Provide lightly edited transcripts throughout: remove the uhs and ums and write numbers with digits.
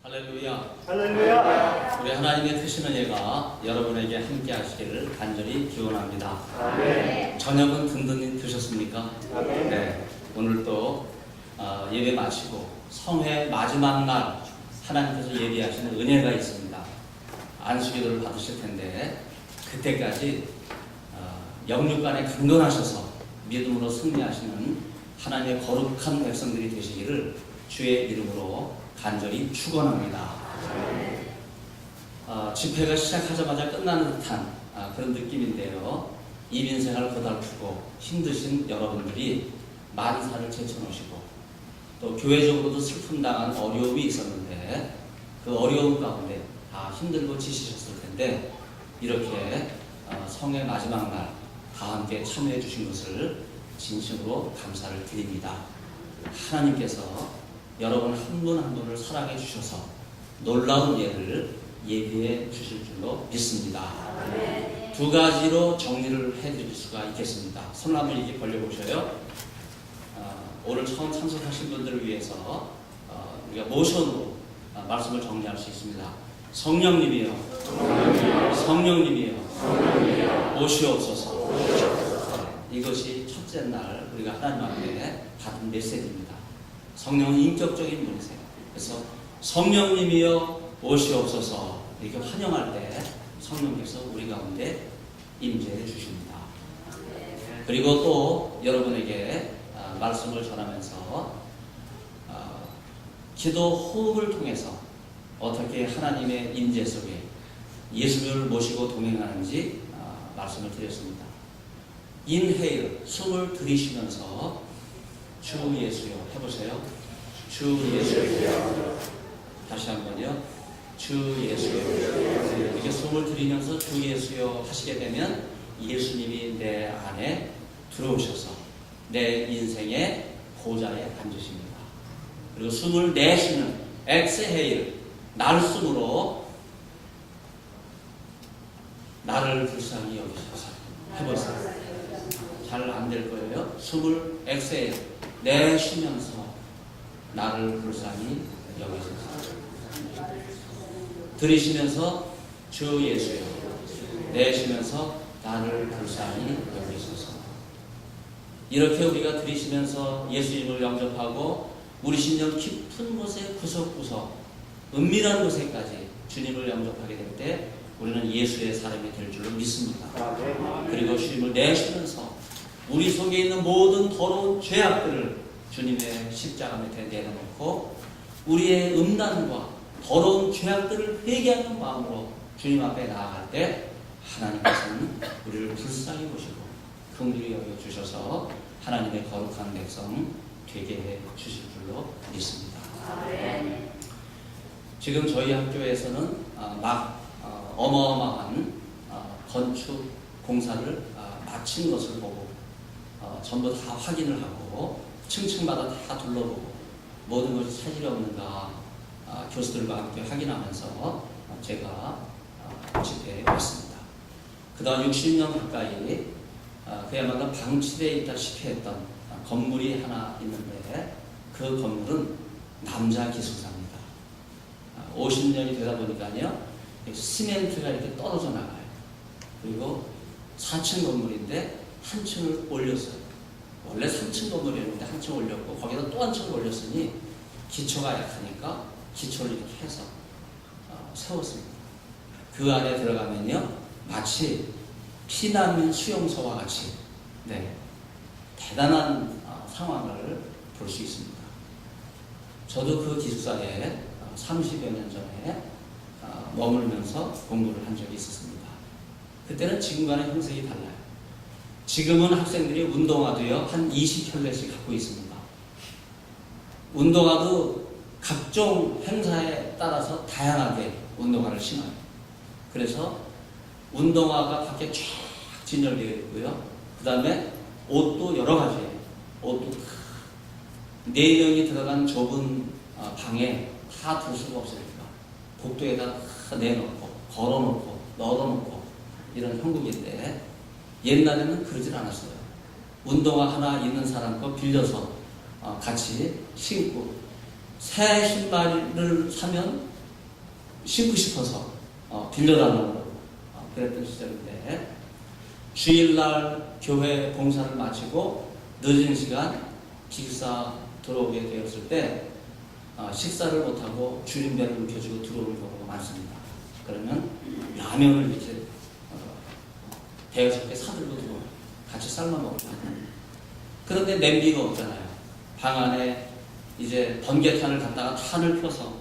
할렐루야. 할렐루야. 우리 하나님의 크신 은혜가 여러분에게 함께 하시기를 간절히 기원합니다. 아멘. 저녁은 든든히 드셨습니까? 아멘. 네. 오늘 또 예배 마치고 성회 마지막 날 하나님께서 예비하시는 은혜가 있습니다. 안수기도를 받으실 텐데 그때까지 영육간에 강건하셔서 믿음으로 승리하시는 하나님의 거룩한 백성들이 되시기를 주의 이름으로 간절히 축원합니다. 집회가 시작하자마자 끝나는 듯한 그런 느낌인데요. 이민생활 고달프고 힘드신 여러분들이 만사를 제쳐놓으시고 또 교회적으로도 슬픔당한 어려움이 있었는데 그 어려움 가운데 다 힘들고 지치셨을 텐데 이렇게 성의 마지막 날 다 함께 참여해 주신 것을 진심으로 감사를 드립니다. 하나님께서 여러분 한 분 한 분을 사랑해 주셔서 놀라운 예를 예비해 주실 줄로 믿습니다. 두 가지로 정리를 해드릴 수가 있겠습니다. 손 한번 이렇게 벌려보셔요. 오늘 처음 참석하신 분들을 위해서 우리가 모션으로 말씀을 정리할 수 있습니다. 성령님이여, 성령님이여, 오시옵소서. 이것이 첫째 날 우리가 하나님 앞에 받은 메시지입니다. 성령은 인격적인 분이세요. 그래서 성령님이여 오시옵소서 이렇게 환영할 때 성령께서 우리 가운데 임재해 주십니다. 그리고 또 여러분에게 말씀을 전하면서 기도 호흡을 통해서 어떻게 하나님의 임재 속에 예수님을 모시고 동행하는지 말씀을 드렸습니다. 인헤일, 숨을 들이쉬면서 주 예수여 해보세요. 주 예수여. 다시 한번요. 주 예수여. 이렇게 숨을 들이면서 주 예수여 하시게 되면 예수님이 내 안에 들어오셔서 내 인생의 보좌에 앉으십니다. 그리고 숨을 내쉬는 엑스헤일, 날숨으로 나를 불쌍히 여기셔서 해보세요. 잘 안 될 거예요. 숨을 엑스헤일 내쉬면서 나를 불쌍히 여기소서. 들이쉬면서 주 예수여. 내쉬면서 나를 불쌍히 여기소서. 이렇게 우리가 들이쉬면서 예수님을 영접하고 우리 심령 깊은 곳에 구석구석 은밀한 곳에까지 주님을 영접하게 될 때 우리는 예수의 사람이 될 줄로 믿습니다. 그리고 주님을 내쉬면서 우리 속에 있는 모든 더러운 죄악들을 주님의 십자가 밑에 내려놓고 우리의 음란과 더러운 죄악들을 회개하는 마음으로 주님 앞에 나아갈 때 하나님께서는 우리를 불쌍히 보시고 긍휼히 여겨주셔서 하나님의 거룩한 백성 되게 해 주실 줄로 믿습니다. 지금 저희 학교에서는 막 어마어마한 건축 공사를 마친 것을 보고 전부 다 확인을 하고 층층마다 다 둘러보고 모든 것이 차질이 없는가 교수들과 함께 확인하면서 제가 집회에 왔습니다. 그동안 60년 가까이 그야말로 방치되어 있다시피 했던 건물이 하나 있는데 그 건물은 남자 기숙사입니다. 50년이 되다 보니까요 시멘트가 이렇게 떨어져 나가요. 그리고 4층 건물인데 한 층을 올렸어요. 원래 3층 건물이었는데 한 층 올렸고 거기다 또 한 층을 올렸으니 기초가 약하니까 기초를 이렇게 해서 세웠습니다. 그 안에 들어가면요 마치 피난민 수용소와 같이 대단한 상황을 볼 수 있습니다. 저도 그 기숙사에 30여 년 전에 머물면서 공부를 한 적이 있었습니다. 그때는 지금과는 형성이 달라요. 지금은 학생들이 운동화도요 한 20켤레씩 갖고 있습니다. 운동화도 각종 행사에 따라서 다양하게 운동화를 신어요. 그래서 운동화가 밖에 쫙 진열되어 있고요. 그 다음에 옷도 여러 가지예요. 옷도 4명이 들어간 좁은 방에 다 둘 수가 없으니까 복도에다 다 내놓고 걸어놓고 널어놓고 이런 형국인데 옛날에는 그러질 않았어요. 운동화 하나 있는 사람 거 빌려서 같이 신고 새 신발을 사면 신고 싶어서 빌려달라고 그랬던 시절인데, 주일날 교회 봉사를 마치고 늦은 시간 기숙사 들어오게 되었을 때 식사를 못하고 줄임배를 움켜쥐고 들어오는 경우가 많습니다. 그러면 라면을 이렇게 대여섯 개 사들고 들어와요. 같이 삶아 먹고. 그런데 냄비가 없잖아요. 방 안에 이제 번개탄을 갖다가 탄을 펴서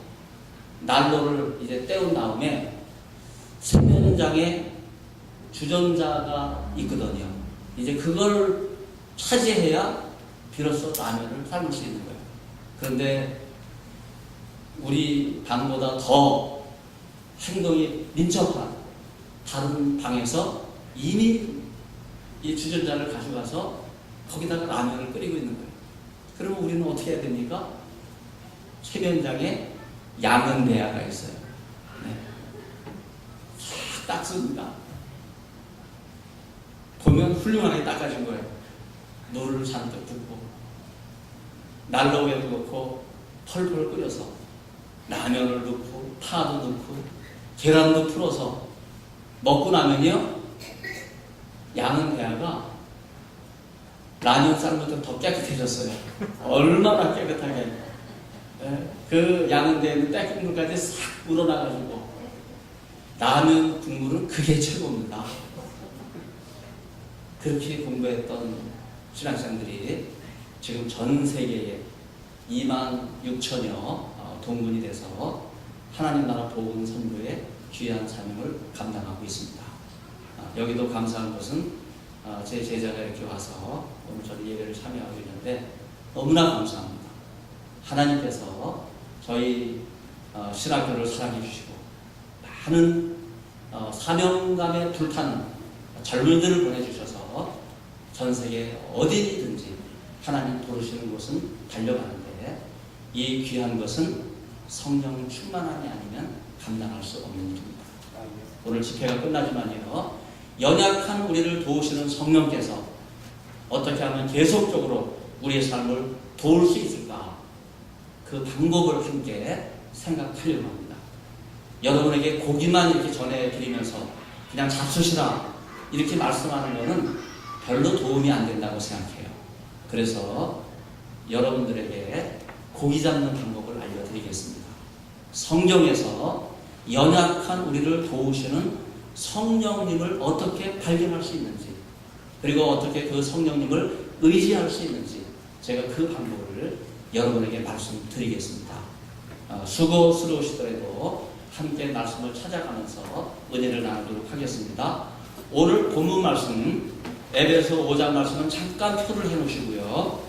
난로를 이제 때운 다음에 세면장에 주전자가 있거든요. 이제 그걸 차지해야 비로소 라면을 삶을 수 있는 거예요. 그런데 우리 방보다 더 행동이 민첩한 다른 방에서 이미 이 주전자를 가져가서 거기다가 라면을 끓이고 있는 거예요. 그러면 우리는 어떻게 해야 됩니까? 세면장에 양은 대야가 있어요. 네. 딱 닦습니다. 보면 훌륭하게 닦아진 거예요. 노를 잔뜩 붓고 난로에도 넣고 펄펄 끓여서 라면을 넣고 파도 넣고 계란도 풀어서 먹고 나면요, 양은 대야가 라면 삶을 때 더 깨끗해졌어요. 얼마나 깨끗하게. 네? 그 양은 대야는 때국물까지 싹 우러나가지고 라면 국물은 그게 최고입니다. 그렇게 공부했던 신학생들이 지금 전 세계에 26,000여 동문이 돼서 하나님 나라 복음 선교의 귀한 사명을 감당하고 있습니다. 여기도 감사한 것은 제 제자가 이렇게 와서 오늘 저희 예배를 참여하고 있는데 너무나 감사합니다. 하나님께서 저희 신학교를 사랑해 주시고 많은 사명감에 불타는 젊은이들을 보내주셔서 전 세계 어디든지 하나님 부르시는 곳은 달려가는데, 이 귀한 것은 성령 충만함이 아니면 감당할 수 없는 일입니다. 오늘 집회가 끝나지만요, 연약한 우리를 도우시는 성령께서 어떻게 하면 계속적으로 우리의 삶을 도울 수 있을까, 그 방법을 함께 생각하려고 합니다. 여러분에게 고기만 이렇게 전해드리면서 그냥 잡수시라 이렇게 말씀하는 것은 별로 도움이 안 된다고 생각해요. 그래서 여러분들에게 고기 잡는 방법을 알려드리겠습니다. 성경에서 연약한 우리를 도우시는 성령님을 어떻게 발견할 수 있는지, 그리고 어떻게 그 성령님을 의지할 수 있는지, 제가 그 방법을 여러분에게 말씀드리겠습니다. 수고스러우시더라도 함께 말씀을 찾아가면서 은혜를 나누도록 하겠습니다. 오늘 본문 말씀, 에베소 5장 말씀은 잠깐 표를 해놓으시고요.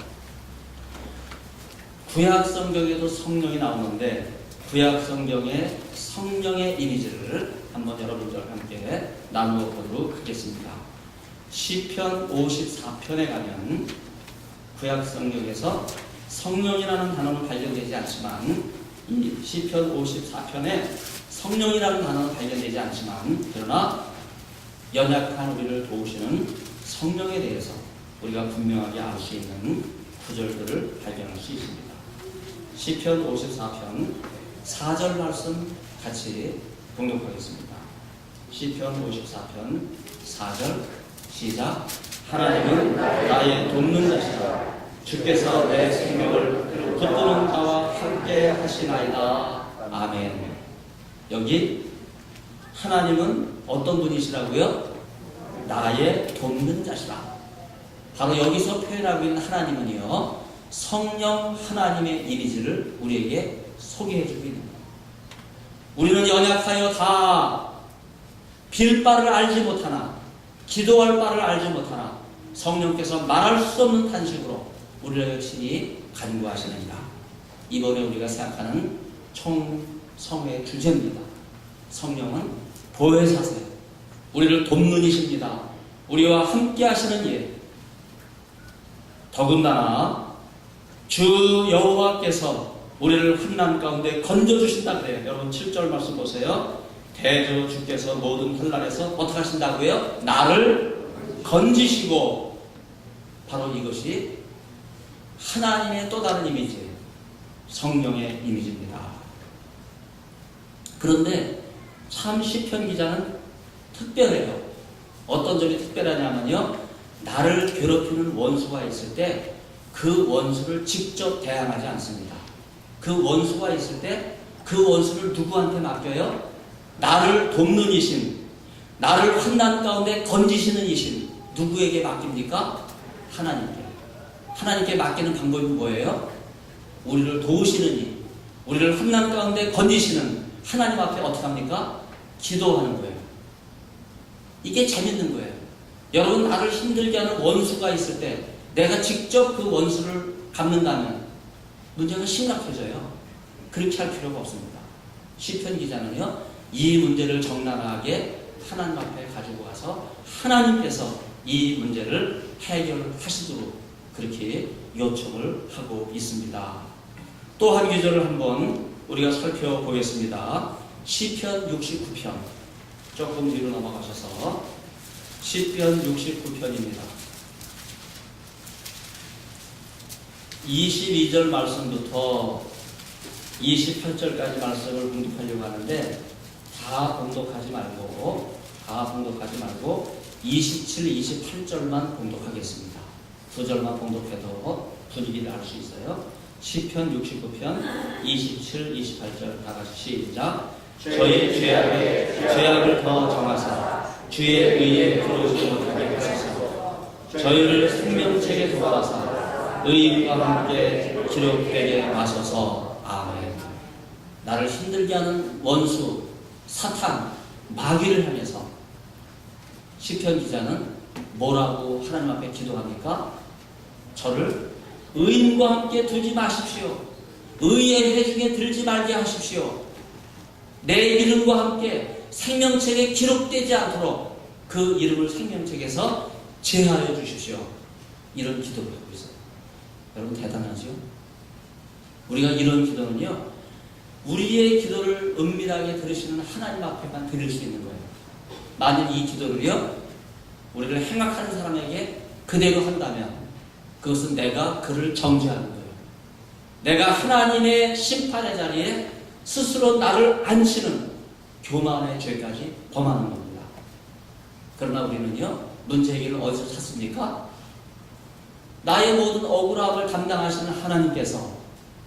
구약 성경에도 성령이 나오는데 구약 성경의 성령의 이미지를 한번 여러분들과 함께 나누어 보도록 하겠습니다. 시편 54편에 가면 구약 성경에서 성령이라는 단어는 발견되지 않지만, 이 시편 54편에 성령이라는 단어는 발견되지 않지만, 그러나 연약한 우리를 도우시는 성령에 대해서 우리가 분명하게 알 수 있는 구절들을 발견할 수 있습니다. 시편 54편 4절 말씀 같이 봉독하겠습니다. 시편 54편 4절 시작. 하나님은 나의 돕는 자시라. 주께서 내 생명을 붙드는 자와 함께 하시나이다. 아멘. 여기 하나님은 어떤 분이시라고요? 나의 돕는 자시라. 바로 여기서 표현하고 있는 하나님은요, 성령 하나님의 이미지를 우리에게 소개해주고 있는 거예요. 우리는 연약하여 다 빌 바를 알지 못하나, 기도할 바를 알지 못하나, 성령께서 말할 수 없는 탄식으로 우리를 친히 간구하시느니라. 이번에 우리가 생각하는 총성의 주제입니다. 성령은 보혜사세요. 우리를 돕는 이십니다. 우리와 함께 하시는 일. 더군다나 주 여호와께서 우리를 환난 가운데 건져주신다 그래요. 여러분 7절 말씀 보세요. 대저 주께서 모든 환난에서 어떻게 하신다고요? 나를 건지시고. 바로 이것이 하나님의 또 다른 이미지예요. 성령의 이미지입니다. 그런데 참 시편 기자는 특별해요. 어떤 점이 특별하냐면요, 나를 괴롭히는 원수가 있을 때 그 원수를 직접 대항하지 않습니다. 그 원수가 있을 때 그 원수를 누구한테 맡겨요? 나를 돕는 이신, 나를 환난 가운데 건지시는 이신, 누구에게 맡깁니까? 하나님께. 하나님께 맡기는 방법이 뭐예요? 우리를 도우시는 이, 우리를 환난 가운데 건지시는 하나님 앞에 어떻게 합니까? 기도하는 거예요. 이게 재밌는 거예요. 여러분, 나를 힘들게 하는 원수가 있을 때 내가 직접 그 원수를 갚는다면 문제가 심각해져요. 그렇게 할 필요가 없습니다. 시편 기자는요, 이 문제를 적나라하게 하나님 앞에 가지고 가서 하나님께서 이 문제를 해결하시도록 그렇게 요청을 하고 있습니다. 또 한 구절을 한번 우리가 살펴보겠습니다. 시편 69편, 조금 뒤로 넘어가셔서 시편 69편입니다. 22절 말씀부터 28절까지 말씀을 공독하려고 하는데 다 공독하지 말고 27, 28절만 공독하겠습니다. 두 절만 공독해도 분위기를 알 수 있어요. 시편 69편 27, 28절 다 같이 시작. 저희 죄악을 더 정하사 주의 의에 들어오지 못하게 하소서. 저희를 생명책에 도와라사 의인과 함께 기록되게 마소서. 아멘. 나를 힘들게 하는 원수, 사탄, 마귀를 향해서 시편 기자는 뭐라고 하나님 앞에 기도합니까? 저를 의인과 함께 두지 마십시오. 의의 회중에 들지 말게 하십시오. 내 이름과 함께 생명책에 기록되지 않도록 그 이름을 생명책에서 제하여 주십시오. 이런 기도를 하고 있어요. 여러분 대단하죠? 우리가 이런 기도는요, 우리의 기도를 은밀하게 들으시는 하나님 앞에만 드릴 수 있는 거예요. 만약 이 기도를요, 우리를 행악하는 사람에게 그대로 한다면 그것은 내가 그를 정죄하는 거예요. 내가 하나님의 심판의 자리에 스스로 나를 앉히는 교만의 죄까지 범하는 겁니다. 그러나 우리는요, 문제 해결을 어디서 찾습니까? 나의 모든 억울함을 담당하시는 하나님께서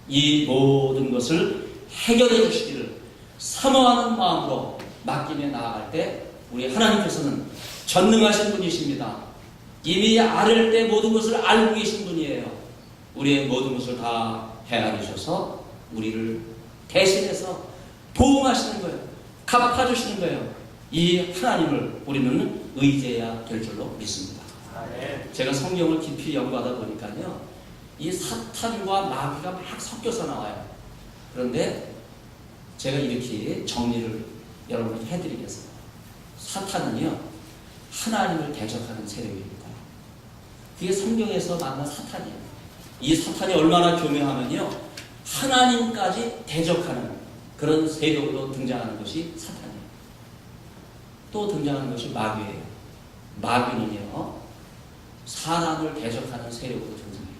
이 모든 것을 해결해 주시기를 사모하는 마음으로 맡기며 나아갈 때 우리 하나님께서는 전능하신 분이십니다. 이미 앓을 때 모든 것을 알고 계신 분이에요. 우리의 모든 것을 다 헤아리셔서 우리를 대신해서 보응하시는 거예요. 갚아주시는 거예요. 이 하나님을 우리는 의지해야 될 줄로 믿습니다. 제가 성경을 깊이 연구하다 보니까요, 이 사탄과 마귀가 막 섞여서 나와요. 그런데 제가 이렇게 정리를 여러분께 해드리겠습니다. 사탄은요, 하나님을 대적하는 세력입니다. 그게 성경에서 만난 사탄이에요. 이 사탄이 얼마나 교묘하면요, 하나님까지 대적하는 그런 세력으로 등장하는 것이 사탄이에요. 또 등장하는 것이 마귀예요. 마귀는요, 사람을 대적하는 세력으로 등장해요.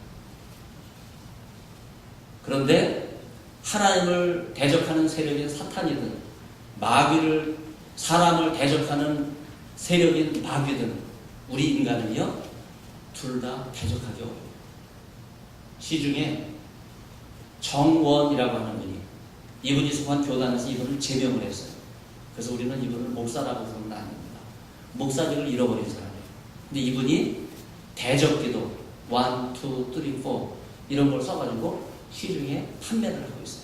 그런데 하나님을 대적하는 세력인 사탄이든 마귀를 사람을 대적하는 세력인 마귀든 우리 인간은요, 둘 다 대적하기 어려워요. 시중에 정원이라고 하는 분이, 이분이 속한 교단에서 이분을 제명을 했어요. 그래서 우리는 이분을 목사라고 부르는 아닙니다. 목사직을 잃어버린 사람이에요. 근데 이분이 대적기도 1, 2, 3, 4 이런 걸 써가지고 시중에 판매를 하고 있어요.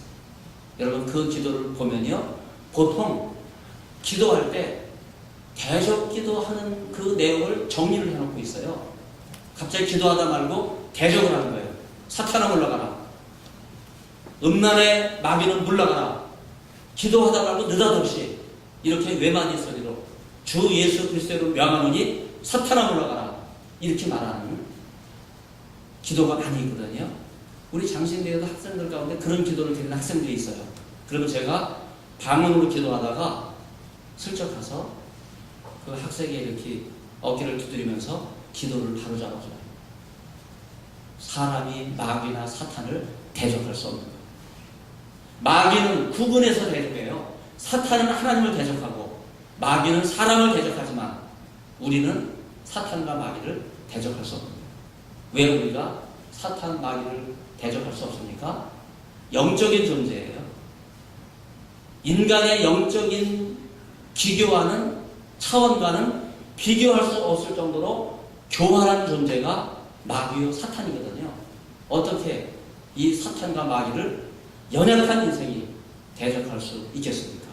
여러분 그 기도를 보면요, 보통 기도할 때 대적기도 하는 그 내용을 정리를 해놓고 있어요. 갑자기 기도하다 말고 대적을 하는 거예요. 사탄아 물러가라. 음란의 마귀는 물러가라. 기도하다 말고 느닷없이 이렇게 외마디 소리로 주 예수 그리스도로 명하노니 사탄아 물러가라. 이렇게 말하는 기도가 많이 있거든요. 우리 장신대에도 학생들 가운데 그런 기도를 드리는 학생들이 있어요. 그러면 제가 방언으로 기도하다가 슬쩍 가서 그 학생에게 이렇게 어깨를 두드리면서 기도를 바로 잡아줘요. 사람이 마귀나 사탄을 대적할 수 없는 거예요. 마귀는 구분해서 대적해요. 사탄은 하나님을 대적하고 마귀는 사람을 대적하지만 우리는 사탄과 마귀를 대적할 수 없습니다. 왜 우리가 사탄, 마귀를 대적할 수 없습니까? 영적인 존재예요. 인간의 영적인 기교하는 차원과는 비교할 수 없을 정도로 교활한 존재가 마귀요 사탄이거든요. 어떻게 이 사탄과 마귀를 연약한 인생이 대적할 수 있겠습니까?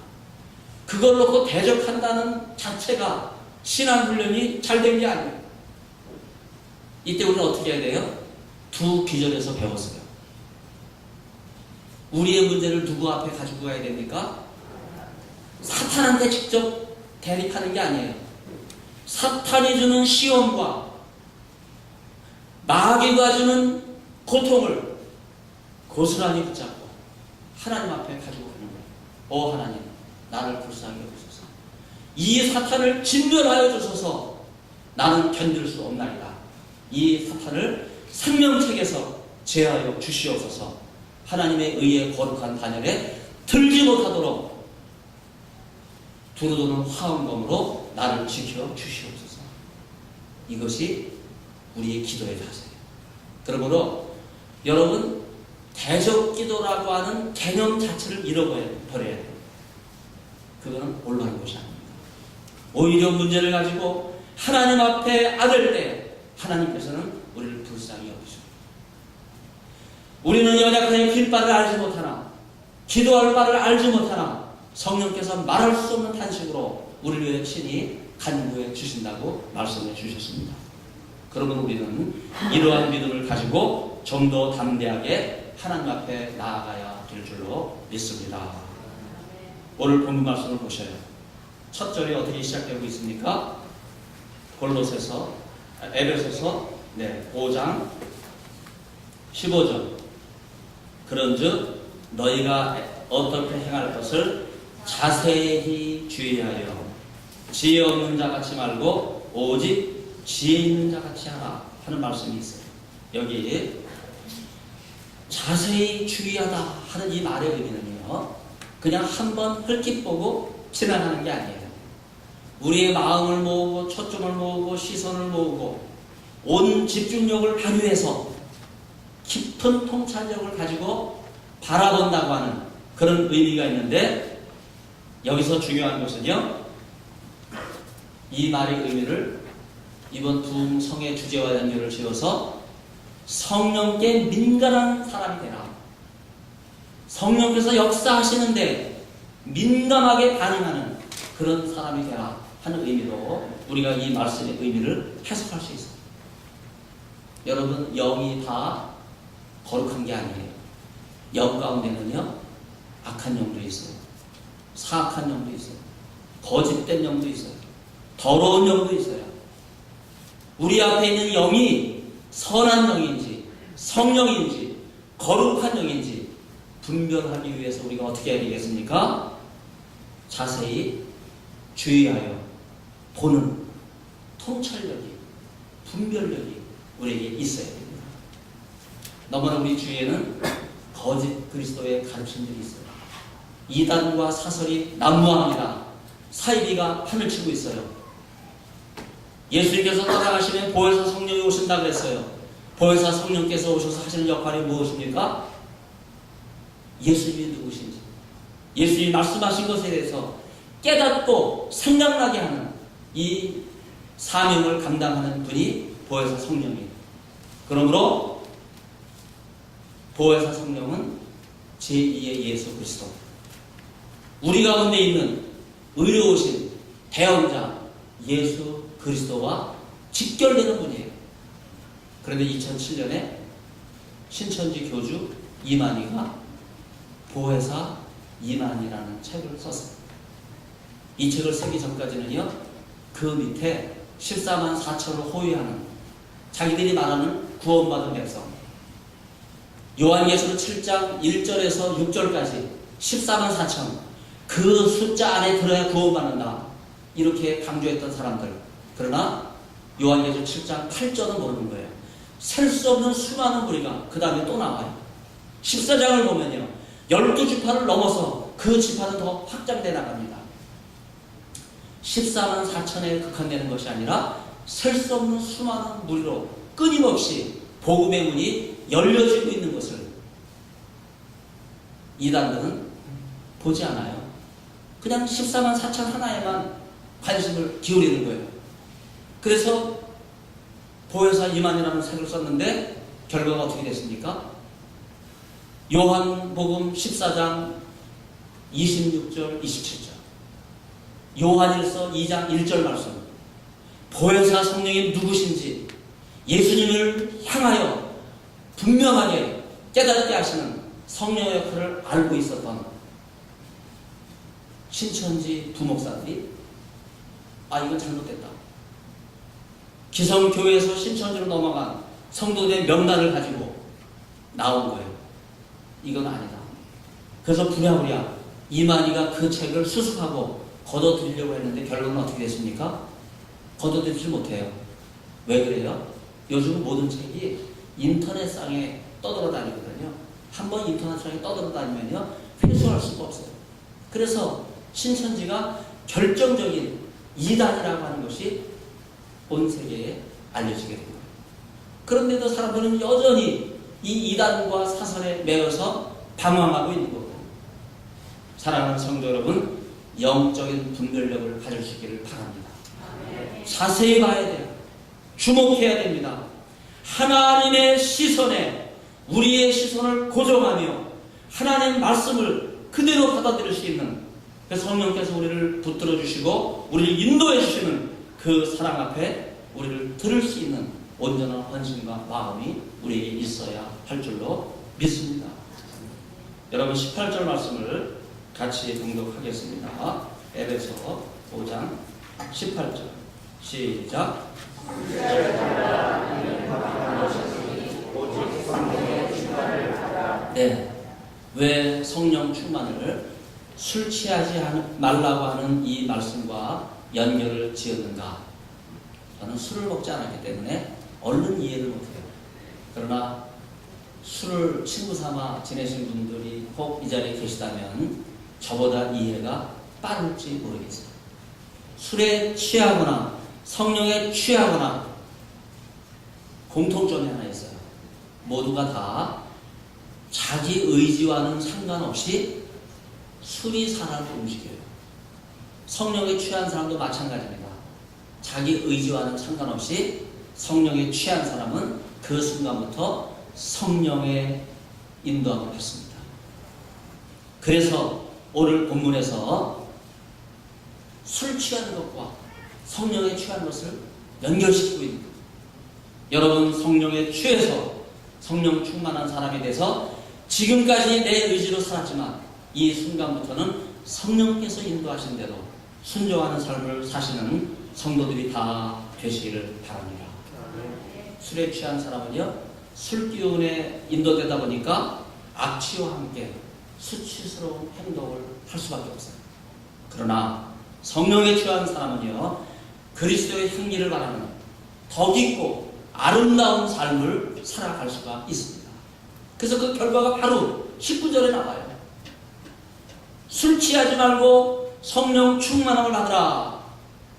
그걸 놓고 대적한다는 자체가 신앙 훈련이 잘 된 게 아니에요. 이때 우리는 어떻게 해야 돼요? 두 기절에서 배웠어요. 우리의 문제를 누구 앞에 가지고 가야 됩니까? 사탄한테 직접 대립하는 게 아니에요. 사탄이 주는 시험과 마귀가 주는 고통을 고스란히 붙잡고 하나님 앞에 가지고 가는 거예요. 하나님, 나를 불쌍히 여기소서. 이 사탄을 진멸하여 주소서. 나는 견딜 수 없나이다. 이 사탄을 생명책에서 제하여 주시옵소서. 하나님의 의의 거룩한 단열에 들지 못하도록 두루도는 화음검으로 나를 지켜 주시옵소서. 이것이 우리의 기도의 자세예요. 그러므로 여러분, 대적기도라고 하는 개념 자체를 잃어버려야 돼요. 그거는 올바른 것이 아닙니다. 오히려 문제를 가지고 하나님 앞에 안을 때 하나님께서는 우리를 불쌍히 여기십니다. 우리는 연약하여 길바를 알지 못하나, 기도할 바를 알지 못하나 성령께서 말할 수 없는 탄식으로 우리를 위해 친히 간구해 주신다고 말씀해 주셨습니다. 그러면 우리는 이러한 믿음을 가지고 좀 더 담대하게 하나님 앞에 나아가야 될 줄로 믿습니다. 오늘 본문 말씀을 보셔요. 첫 절에 어떻게 시작되고 있습니까? 에베소서 5장 15절. 그런즉 너희가 어떻게 행할 것을 자세히 주의하여 지혜 없는 자 같이 말고 오직 지혜 있는 자 같이 하라 하는 말씀이 있어요. 여기 자세히 주의하다 하는 이 말의 의미는요, 그냥 한번 헐깃 보고 지나가는 게 아니에요. 우리의 마음을 모으고 초점을 모으고 시선을 모으고 온 집중력을 발휘해서 깊은 통찰력을 가지고 바라본다고 하는 그런 의미가 있는데, 여기서 중요한 것은요, 이 말의 의미를 이번 두 성의 주제와 연결을 지어서 성령께 민감한 사람이 되라, 성령께서 역사하시는데 민감하게 반응하는 그런 사람이 되라 하는 의미로 우리가 이 말씀의 의미를 해석할 수 있습니다. 여러분, 영이 다 거룩한 게 아니에요. 영 가운데는요, 악한 영도 있어요. 사악한 영도 있어요. 거짓된 영도 있어요. 더러운 영도 있어요. 우리 앞에 있는 영이 선한 영인지 성령인지 거룩한 영인지 분별하기 위해서 우리가 어떻게 해야 되겠습니까? 자세히 주의하여 보는 통찰력이, 분별력이 우리에게 있어야 됩니다. 너무나 우리 주위에는 거짓 그리스도의 가르침들이 있어요. 이단과 사설이 난무합니다. 사이비가 판을 치고 있어요. 예수님께서 떠나가시면 보혜사 성령이 오신다고 그랬어요. 보혜사 성령께서 오셔서 하시는 역할이 무엇입니까? 예수님이 누구신지, 예수님이 말씀하신 것에 대해서 깨닫고 생각나게 하는 이 사명을 감당하는 분이 보혜사 성령이에요. 그러므로 보혜사 성령은 제2의 예수 그리스도, 우리 가운데 있는 의로우신 대언자 예수 그리스도와 직결되는 분이에요. 그런데 2007년에 신천지 교주 이만희가 보혜사 이만희라는 책을 썼어요. 이 책을 쓰기 전까지는요, 그 밑에 14만 4천을 호위하는 자기들이 말하는 구원받은 백성, 요한계시록 7장 1절에서 6절까지 14만 4천, 그 숫자 안에 들어야 구원받는다, 이렇게 강조했던 사람들. 그러나 요한계시록 7장 8절은 모르는 거예요. 셀 수 없는 수많은 무리가 그 다음에 또 나와요. 14장을 보면요, 12지파를 넘어서 그 지파는 더 확장돼 나갑니다. 14만 4천에 국한되는 것이 아니라 셀 수 없는 수많은 무리로 끊임없이 복음의 문이 열려지고 있는 것을 이단들은 보지 않아요. 그냥 14만 4천 하나에만 관심을 기울이는 거예요. 그래서 보혜사 이만이라는 책을 썼는데 결과가 어떻게 됐습니까? 요한복음 14장 26절 27절, 요한일서 2장 1절 말씀, 보혜사 성령이 누구신지 예수님을 향하여 분명하게 깨닫게 하시는 성령의 역할을 알고 있었던 신천지 부목사들이 이건 잘못됐다. 기성교회에서 신천지로 넘어간 성도들의 명단을 가지고 나온 거예요. 이건 아니다. 그래서 부랴부랴 이만희가 그 책을 수습하고 걷어들이려고 했는데 결론은 어떻게 됐습니까? 걷어들이지 못해요. 왜 그래요? 요즘 모든 책이 인터넷상에 떠돌아다니거든요. 한번 인터넷상에 떠돌아다니면요, 회수할 수가 없어요. 그래서 신천지가 결정적인 이단이라고 하는 것이 온 세계에 알려지게 된 거예요. 그런데도 사람들은 여전히 이 이단과 사설에 매여서 방황하고 있는 거거든요. 사랑하는 성도 여러분, 영적인 분별력을 가질 수 있기를 바랍니다. 자세히 봐야 돼요. 주목해야 됩니다. 하나님의 시선에 우리의 시선을 고정하며 하나님의 말씀을 그대로 받아들일 수 있는 그 성령께서 우리를 붙들어 주시고 우리를 인도해 주시는 그 사랑 앞에 우리를 들을 수 있는 온전한 헌신과 마음이 우리에게 있어야 할 줄로 믿습니다. 여러분 18절 말씀을 같이 봉독하겠습니다. 에베소 5장 18절 시작. 네, 왜 성령 충만을 술 취하지 말라고 하는 이 말씀과 연결을 지었는가? 저는 술을 먹지 않았기 때문에 얼른 이해를 못해요. 그러나 술을 친구 삼아 지내신 분들이 혹 이 자리에 계시다면 저보다 이해가 빠를지 모르겠어요. 술에 취하거나 성령에 취하거나 공통점이 하나 있어요. 모두가 다 자기 의지와는 상관없이 술이 사람을 움직여요. 성령에 취한 사람도 마찬가지입니다. 자기 의지와는 상관없이 성령에 취한 사람은 그 순간부터 성령의 인도함을 받습니다. 그래서 오늘 본문에서 술 취하는 것과 성령에 취한 것을 연결시키고 있는 거예요. 여러분 성령에 취해서 성령 충만한 사람이 돼서 지금까지 내 의지로 살았지만 이 순간부터는 성령께서 인도하신 대로 순종하는 삶을 사시는 성도들이 다 되시기를 바랍니다. 술에 취한 사람은요, 술 기운에 인도되다 보니까 악취와 함께 수치스러운 행동을 할 수밖에 없어요. 그러나 성령에 취한 사람은요, 그리스도의 행리를 바라는 더 깊고 아름다운 삶을 살아갈 수가 있습니다. 그래서 그 결과가 바로 19절에 나와요. 술 취하지 말고 성령 충만함을 받으라.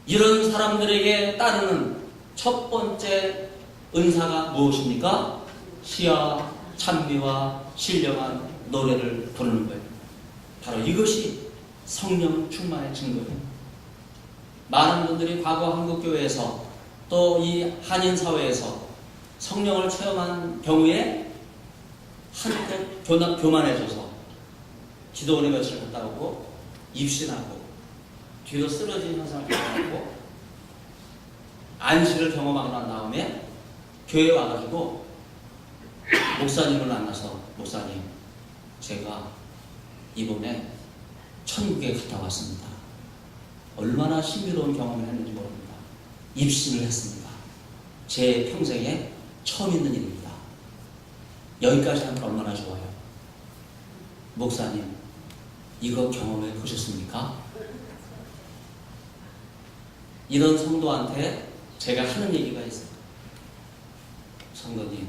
이런 사람들에게 따르는 첫 번째 은사가 무엇입니까? 시와 찬미와 신령한 노래를 부르는 거예요. 바로 이것이 성령 충만의 증거예요. 많은 분들이 과거 한국교회에서 또 이 한인사회에서 성령을 체험한 경우에 한때 교만해져서 기도원에 며칠 갔다 오고 입신하고 뒤로 쓰러진 현상을 경험하고 안식을 경험하고 난 다음에 교회에 와가지고 목사님을 만나서 목사님, 제가 이번에 천국에 갔다 왔습니다. 얼마나 신비로운 경험을 했는지 모릅니다. 입신을 했습니다. 제 평생에 처음 있는 일입니다. 여기까지 하면 얼마나 좋아요. 목사님, 이거 경험해 보셨습니까? 이런 성도한테 제가 하는 얘기가 있어요. 성도님,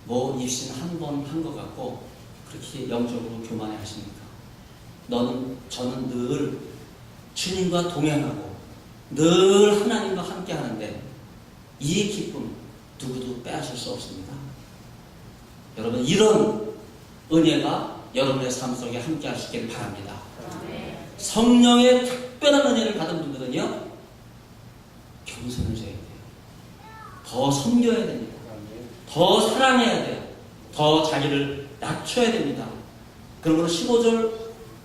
뭐 입신 한 번 한 것 같고 그렇게 영적으로 교만해 하십니까? 저는 늘 주님과 동행하고 늘 하나님과 함께 하는데 이 기쁨 누구도 빼앗을 수 없습니다. 여러분, 이런 은혜가 여러분의 삶 속에 함께 하시길 바랍니다. 성령의 특별한 은혜를 받은 분들은요, 겸손해져야 돼요. 더 섬겨야 됩니다. 더 사랑해야 돼요. 더 자기를 낮춰야 됩니다. 그러므로 15절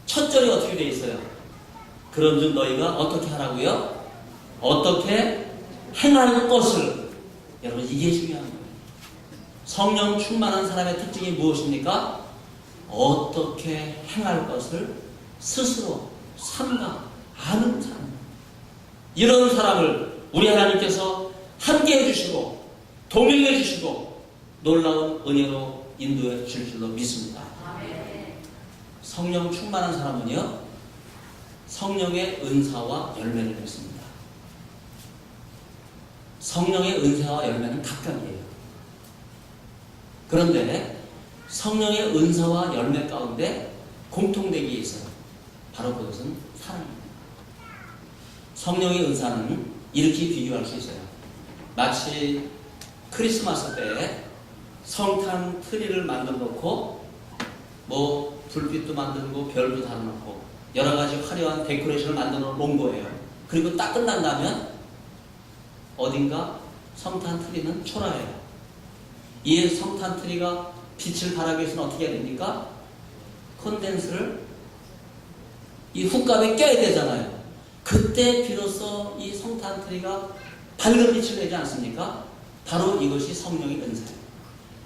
첫 절이 어떻게 되어 있어요? 그런즉 너희가 어떻게 하라고요? 어떻게 행하는 것을. 여러분, 이게 중요한 거예요. 성령 충만한 사람의 특징이 무엇입니까? 어떻게 행할 것을 스스로 삼가 아는 사람. 이런 사람을 우리 하나님께서 함께 해주시고 동행해 주시고 놀라운 은혜로 인도해 주실 줄로 믿습니다. 성령 충만한 사람은요, 성령의 은사와 열매를 맺습니다. 성령의 은사와 열매는 각각이에요. 그런데 성령의 은사와 열매 가운데 공통된 게 있어요. 바로 그것은 사랑입니다. 성령의 은사는 이렇게 비교할 수 있어요. 마치 크리스마스 때 성탄 트리를 만들어 놓고 불빛도 만들고 별도 달아놓고 여러 가지 화려한 데코레이션을 만들어 놓은 거예요. 그리고 딱 끝난다면 어딘가 성탄 트리는 초라해요. 이 성탄 트리가 빛을 발하기 위해서는 어떻게 해야 됩니까? 콘덴스를 이 훅갑에 껴야 되잖아요. 그때 비로소 이 성탄 트리가 밝은 빛을 내지 않습니까? 바로 이것이 성령의 은사예요.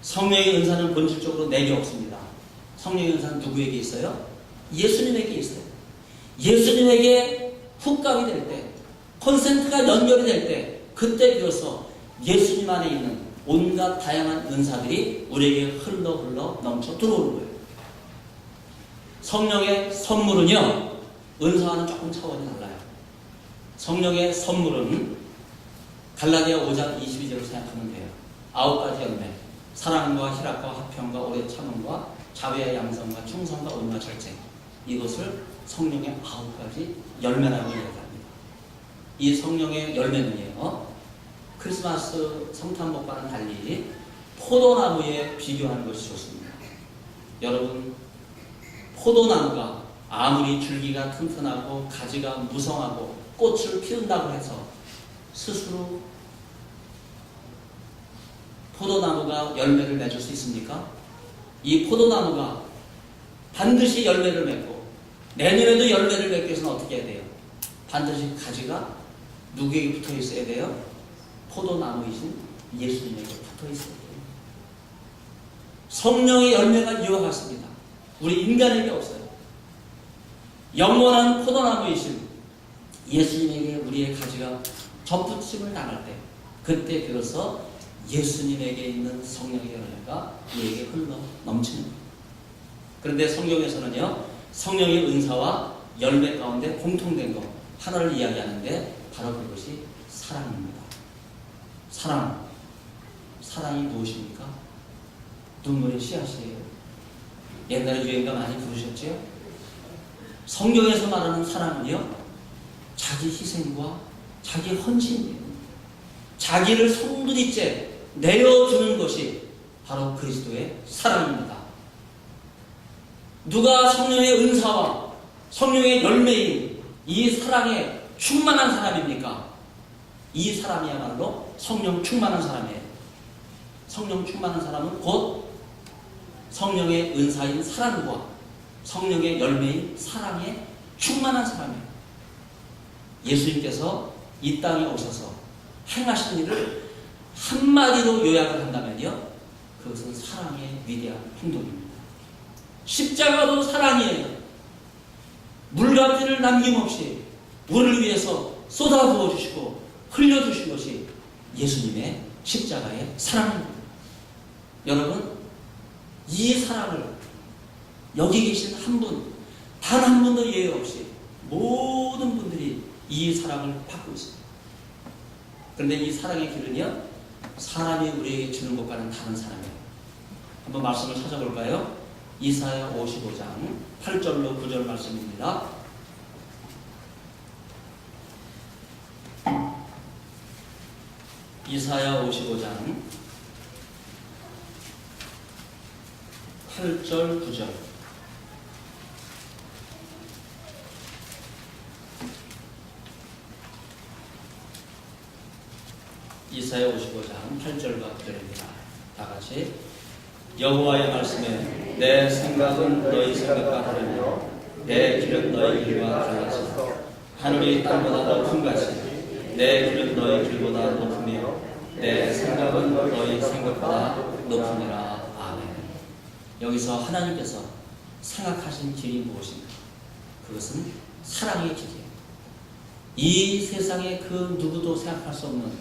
성령의 은사는 본질적으로 내게 없습니다. 성령의 은사는 누구에게 있어요? 예수님에게 있어요. 예수님에게 훅갑이 될 때, 콘센트가 연결이 될 때, 그때 비로소 예수님 안에 있는 온갖 다양한 은사들이 우리에게 흘러 넘쳐 들어오는 거예요. 성령의 선물은요, 은사와는 조금 차원이 달라요. 성령의 선물은 갈라디아 5장 22절을 생각하면 돼요. 9가지 열매, 사랑과 희락과 화평과 오래 참음과 자비와 양성과 충성과 온유와 절제, 이것을 성령의 9가지 열매라고 이야기합니다. 이 성령의 열매는요, 크리스마스 성탄복과는 달리 포도나무에 비교하는 것이 좋습니다. 여러분, 포도나무가 아무리 줄기가 튼튼하고 가지가 무성하고 꽃을 피운다고 해서 스스로 포도나무가 열매를 맺을 수 있습니까? 이 포도나무가 반드시 열매를 맺고 내년에도 열매를 맺기 위해서는 어떻게 해야 돼요? 반드시 가지가 누구에게 붙어 있어야 돼요? 포도나무이신 예수님에게 붙어 있어야 돼요. 성령의 열매가 이와 같습니다. 우리 인간에게 없어요. 영원한 포도나무이신 예수님에게 우리의 가지가 접붙임을 당할 때, 그때 비로소 예수님에게 있는 성령의 열매가 우리에게 흘러 넘치는 거예요. 그런데 성경에서는요, 성령의 은사와 열매 가운데 공통된 것 하나를 이야기하는데 바로 그것이 사랑입니다. 사랑이 무엇입니까? 눈물의 씨앗이에요. 옛날에 유행가 많이 부르셨죠? 성경에서 말하는 사랑은요, 자기 희생과 자기 헌신이에요. 자기를 송두리째 내어주는 것이 바로 그리스도의 사랑입니다. 누가 성령의 은사와 성령의 열매인 이 사랑에 충만한 사람입니까? 이 사람이야말로 성령 충만한 사람이에요. 성령 충만한 사람은 곧 성령의 은사인 사랑과 성령의 열매인 사랑에 충만한 사람이에요. 예수님께서 이 땅에 오셔서 행하신 일을 한마디로 요약을 한다면요, 그것은 사랑의 위대한 행동입니다. 십자가도 사랑이에요. 물감기를 남김없이 우리를 위해서 쏟아부어 주시고 흘려주신 것이 예수님의 십자가의 사랑입니다. 여러분, 이 사랑을 여기 계신 한 분, 단 한 분도 예외 없이 모든 분들이 이 사랑을 받고 있습니다. 그런데 이 사랑의 길은요, 사람이 우리에게 주는 것과는 다른 사랑이에요. 한번 말씀을 찾아볼까요? 이사야 55장 8절로 9절 말씀입니다. 이사야 55장 8절 9절. 이사야 55장 8절과 9절입니다. 다 같이. 여호와의 말씀에 내 생각은 너희 생각과 다르며 내 길은 너희 길과 달라지 하늘이 땅보다 높은 같이 내 길은 너희 길보다 높으며 내 생각은 너희 생각보다 높으니라. 아멘. 여기서 하나님께서 생각하신 길이 무엇인가? 그것은 사랑의 길이에요. 이 세상에 그 누구도 생각할 수 없는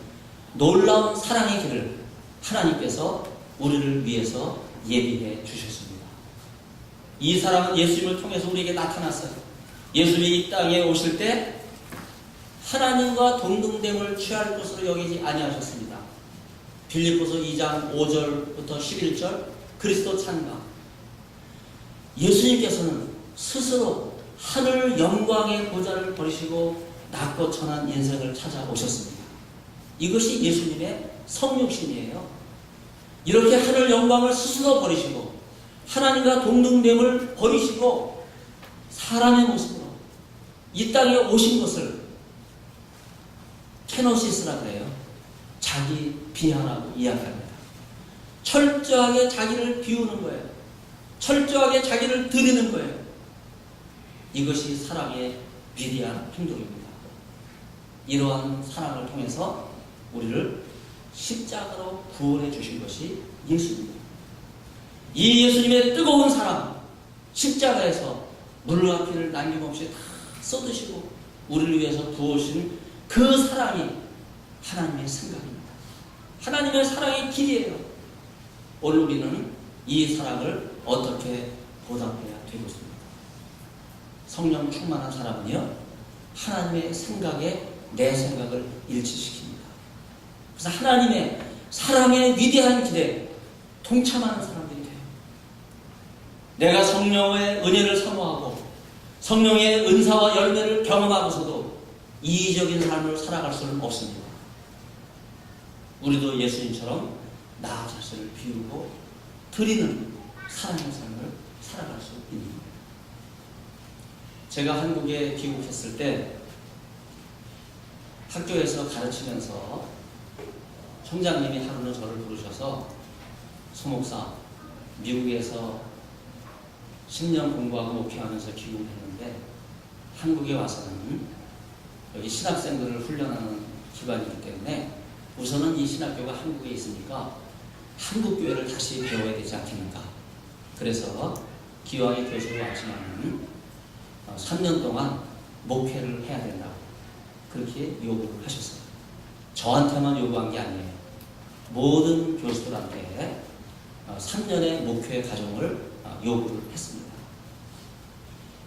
놀라운 사랑의 길을 하나님께서 우리를 위해서 예비해 주셨습니다. 이 사랑은 예수님을 통해서 우리에게 나타났어요. 예수님이 이 땅에 오실 때 하나님과 동등됨을 취할 것으로 여기지 아니하셨습니다. 빌립보서 2장 5절부터 11절 그리스도 찬가. 예수님께서는 스스로 하늘 영광의 보좌를 버리시고 낮고 천한 인생을 찾아오셨습니다. 이것이 예수님의 성육신이에요. 이렇게 하늘 영광을 스스로 버리시고 하나님과 동등됨을 버리시고 사람의 모습으로 이 땅에 오신 것을 케노시스라 그래요. 자기 비하라고 이야기합니다. 철저하게 자기를 비우는 거예요. 철저하게 자기를 드리는 거예요. 이것이 사랑의 위대한 행동입니다. 이러한 사랑을 통해서 우리를 십자가로 구원해 주신 것이 예수입니다. 이 예수님의 뜨거운 사랑, 십자가에서 물과 피를 남김없이 다 쏟으시고 우리를 위해서 부어주신 그 사랑이 하나님의 생각입니다. 하나님의 사랑의 길이에요. 오늘 우리는 이 사랑을 어떻게 보답해야 되겠습니까? 성령 충만한 사람은요, 하나님의 생각에 내 생각을 일치시킵니다. 그래서 하나님의 사랑의 위대한 길에 동참하는 사람들이 돼요. 내가 성령의 은혜를 사모하고 성령의 은사와 열매를 경험하고서도 이기적인 삶을 살아갈 수는 없습니다. 우리도 예수님처럼 나 자신을 비우고 드리는 사랑의 삶을 살아갈 수 있는 거예요. 제가 한국에 귀국했을 때 학교에서 가르치면서 총장님이 하루는 저를 부르셔서 소목사, 미국에서 10년 공부하고 목회하면서 귀국을 했는데 한국에 와서는 여기 신학생들을 훈련하는 기관이기 때문에 우선은 이 신학교가 한국에 있으니까 한국 교회를 다시 배워야 되지 않겠는가. 그래서 기왕에 교수로 왔지만은 3년 동안 목회를 해야 된다고 그렇게 요구를 하셨어요. 저한테만 요구한 게 아니에요. 모든 교수들한테 3년의 목회 과정을 요구를 했습니다.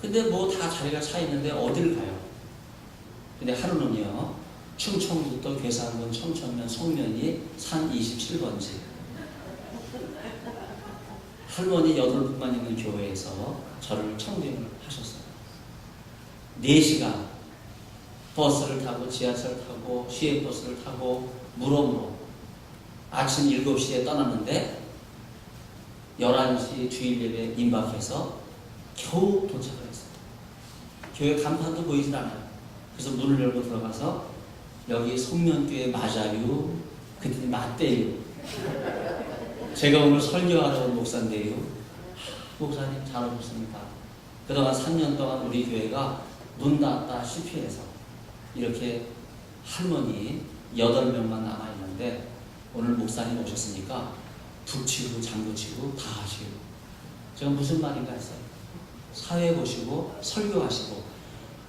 근데 뭐 다 자리가 차 있는데 어딜 가요? 근데 하루는요, 충청부터 괴산군, 청천면, 송면이 산 27번지 할머니 8분만 있는 교회에서 저를 청빙을 하셨어요. 4시간 버스를 타고 지하철 타고 시외버스를 타고 물어물어 아침 7시에 떠났는데 11시 주일 예배 임박해서 겨우 도착을 했어요. 교회 간판도 보이질 않아요. 그래서 문을 열고 들어가서 여기 송면교회 맞아요? 그랬더니 맞대요. 제가 오늘 설교하러 온 목사인데요. 목사님 잘 오셨습니다. 그동안 3년 동안 우리 교회가 문 닫다 실패해서 이렇게 할머니 8명만 남아있는데 오늘 목사님 오셨으니까 북치고 장구치고 다 하시고 제가 무슨 말인가 했어요. 사회 보시고 설교하시고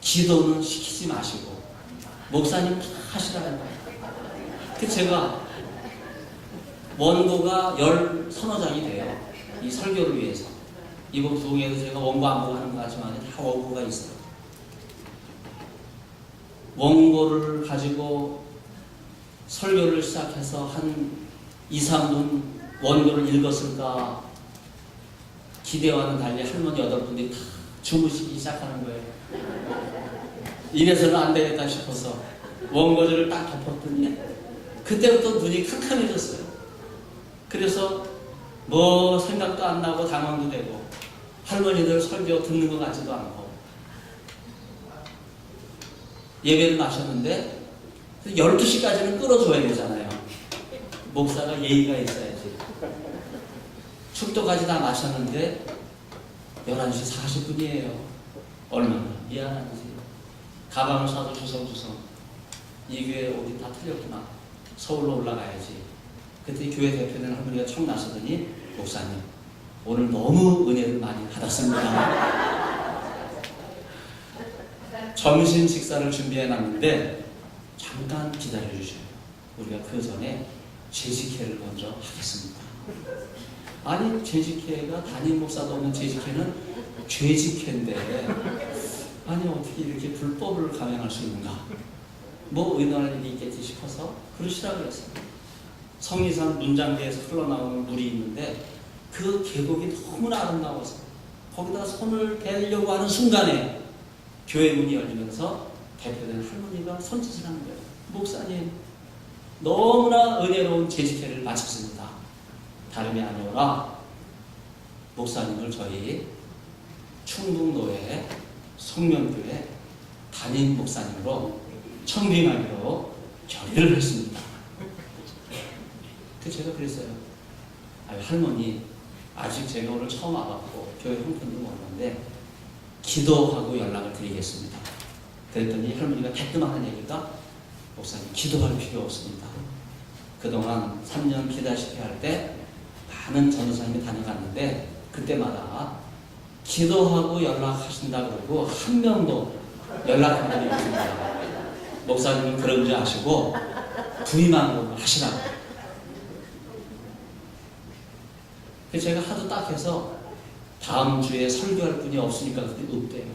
기도는 시키지 마시고 목사님 다 하시라는 거예요. 그 제가 원고가 10서너 장이 돼요. 이 설교를 위해서. 이번 부흥회도 제가 원고 안 보고 하는 거 같지만 다 원고가 있어요. 원고를 가지고 설교를 시작해서 한 2, 3분 원고를 읽었을까 기대와는 달리 할머니 8분이 다 주무시기 시작하는 거예요. 이래서는 안 되겠다 싶어서 원고지를 딱 덮었더니 그때부터 눈이 캄캄해졌어요. 그래서 뭐 생각도 안 나고 당황도 되고 할머니들 설교 듣는 것 같지도 않고 예배를 마셨는데 12시까지는 끌어줘야 되잖아요. 목사가 예의가 있어야지. 축도까지 다 마셨는데 11시 40분이에요. 얼마나 미안한지. 가방을 사도 주섬주섬. 이 교회 옷이 다 틀렸구나. 서울로 올라가야지. 그때 교회 대표는 할머니가 총 나서더니 목사님 오늘 너무 은혜를 많이 받았습니다. 점심 식사를 준비해 놨는데 잠깐 기다려 주셔요. 우리가 그 전에 재직회를 먼저 하겠습니다. 아니 재직회가 담임 목사도 없는 재직회는 죄직회인데 아니 어떻게 이렇게 불법을 감행할 수 있는가? 뭐 의논할 일이 있겠지 싶어서 그러시라고 그랬어요. 성리산 문장대에서 흘러나오는 물이 있는데 그 계곡이 너무나 아름다워서 거기다 손을 대려고 하는 순간에 교회 문이 열리면서 대표된 할머니가 손짓을 하는 거예요. 목사님 너무나 은혜로운 재직회를 마쳤습니다. 다름이 아니오라 목사님을 저희 충북노회 송면교회 담임 목사님으로 청빙하기로 결의를 했습니다. 제가 그랬어요. 할머니 아직 제가 오늘 처음 와봤고 교회 형편도 모르는데 기도하고 연락을 드리겠습니다. 그랬더니 할머니가 대뜸하는 얘기가 목사님 기도할 필요 없습니다. 그동안 3년 기다시피 할 때 많은 전도사님이 다녀갔는데 그때마다 기도하고 연락하신다 그러고 한 명도 연락한 분이 없습니다. 목사님은 그런 줄 아시고 부임만 하시라고. 그래서 제가 하도 딱 해서 다음 주에 설교할 분이 없으니까 그때 없대요.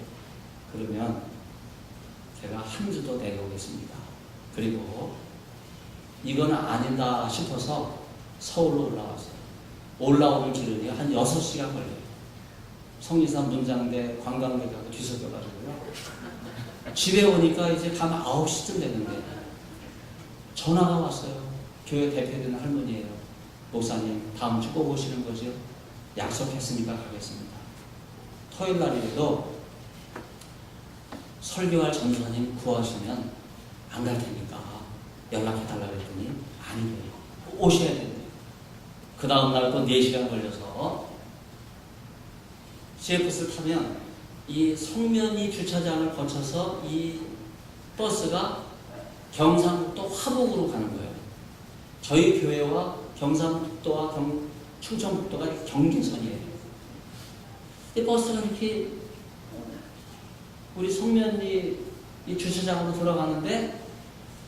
그러면 제가 한 주 더 내려오겠습니다. 그리고 이건 아니다 싶어서 서울로 올라왔어요. 올라오는 길은요 한 6시간 걸려요. 성리산 문장대 관광객하고 뒤섞여가지고요. 집에 오니까 이제 밤 9시쯤 됐는데 전화가 왔어요. 교회 대표되는 할머니예요. 목사님 다음 주 꼭 오시는 거죠? 약속했으니까 가겠습니다. 토요일 날이라도 설교할 전도사님 구하시면 안 갈 테니까 연락해달라고 했더니 아니래요. 오셔야 된대요. 그 다음 날 또 4시간 걸려서 CFS를 타면 이 성면이 주차장을 거쳐서 이 버스가 경상북도 화북으로 가는 거예요. 저희 교회와 경상북도와 충청북도가 경계선이에요. 이 버스가 이렇게 우리 성면이 이 주차장으로 들어가는데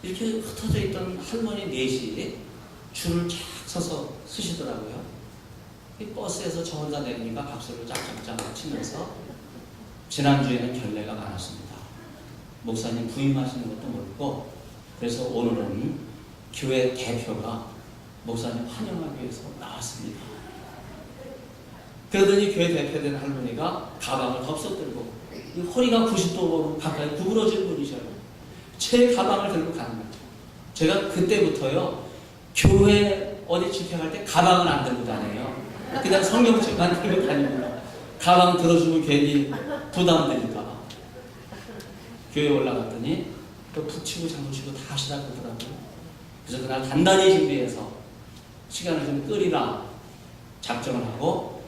이렇게 흩어져 있던 할머니 넷이 줄을 쫙 서서 쓰시더라고요. 이 버스에서 저 혼자 내리니까 박수를 짝짝짝 치면서 지난주에는 결례가 많았습니다. 목사님 부임하시는 것도 모르고 그래서 오늘은 교회 대표가 목사님 환영하기 위해서 나왔습니다. 그러더니 교회 대표된 할머니가 가방을 덥석 들고 허리가 90도로 가까이 구부러진 분이셔요. 제 가방을 들고 가는 거예요. 제가 그때부터요 교회 어디 집회할 때 가방은 안 들고 다녀요. 그냥 성경책만 들고 다닙니다. 가방 들어주면 괜히 부담되니까. 교회 올라갔더니 또 북치고 장구치고 다 하시라고 그러더라고요. 그래서 그날 단단히 준비해서 시간을 좀 끌이라 작정을 하고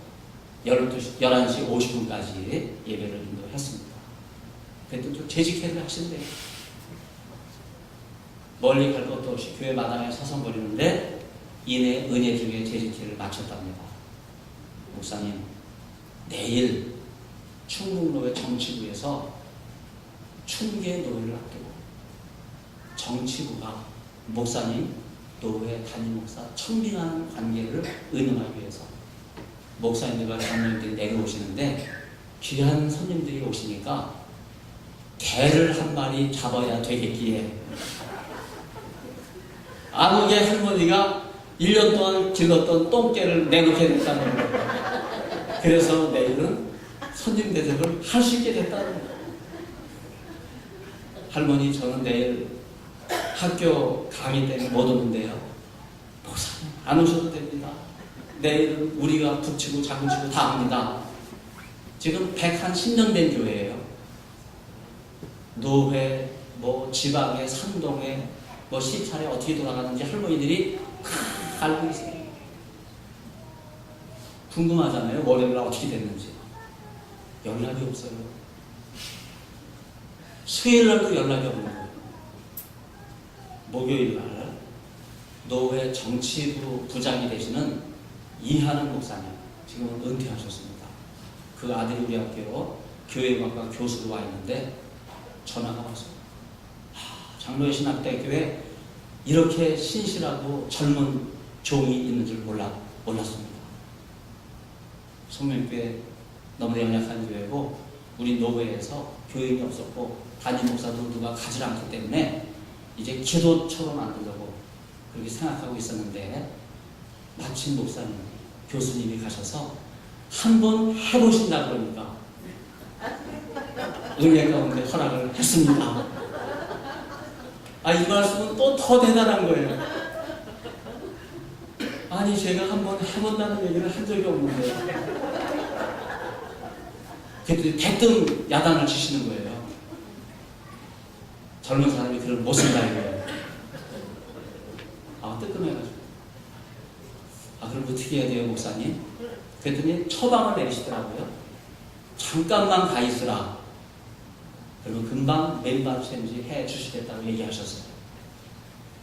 11시 50분까지 예배를 인도했습니다. 그래도 좀 재직회를 하신대요. 멀리 갈 것도 없이 교회 마당에 서성거리는데 이내 은혜 중에 재직회를 마쳤답니다. 목사님, 내일 충북노회 정치부에서 춘계 노회를 앞두고 정치부가 목사님, 노회 담임 목사 청빙하는 관계를 의논하기 위해서 목사님들과 장로님들이 내려오시는데 귀한 손님들이 오시니까 개를 한 마리 잡아야 되겠기에 아무개 할머니가 1년 동안 길렀던 똥개를 내놓게 됐다는 거예요. 그래서 내일은 손님 대접을 할 수 있게 됐다는 거예요. 할머니, 저는 내일 학교 강의 때문에 못 오는데요. 목사님, 안 오셔도 됩니다. 내일은 우리가 북치고 장구치고 다 합니다. 지금 110년 된 교회예요. 노회, 지방에, 산동에, 시찰에 어떻게 돌아가는지 할머니들이 다 알고 있어요. 궁금하잖아요. 월요일 날 어떻게 됐는지. 연락이 없어요. 수요일 날도 연락이 없는 거예요. 목요일 날 노회 정치부 부장이 되시는 이하는 목사님, 지금은 은퇴하셨습니다. 그 아들이 우리 학교 교회음악과 교수로 와 있는데 전화가 왔어요. 장로의 신학대교에 이렇게 신실하고 젊은 종이 있는 줄 몰랐습니다. 송명교회 너무 연약한 교회고 우리 노회에서 교인이 없었고 담임 목사도 누가 가지 않기 때문에 이제 기도처럼 만들려고 그렇게 생각하고 있었는데 마침 목사님, 교수님이 가셔서 한번 해보신다 그러니까 은혜 가운데 허락을 했습니다. 이 말씀은 또 더 대단한 거예요. 아니, 제가 한번 해본다는 얘기를 한 적이 없는데 그랬더니 대뜸 야단을 치시는 거예요. 젊은 사람이 그걸 못 쓴다 이거예요. 뜨끔해가지고 그럼 어떻게 해야 돼요, 목사님? 그랬더니 처방을 내리시더라고요. 잠깐만 가 있으라. 그리고 금방 맨발 챔지 해 주시겠다고 얘기하셨어요.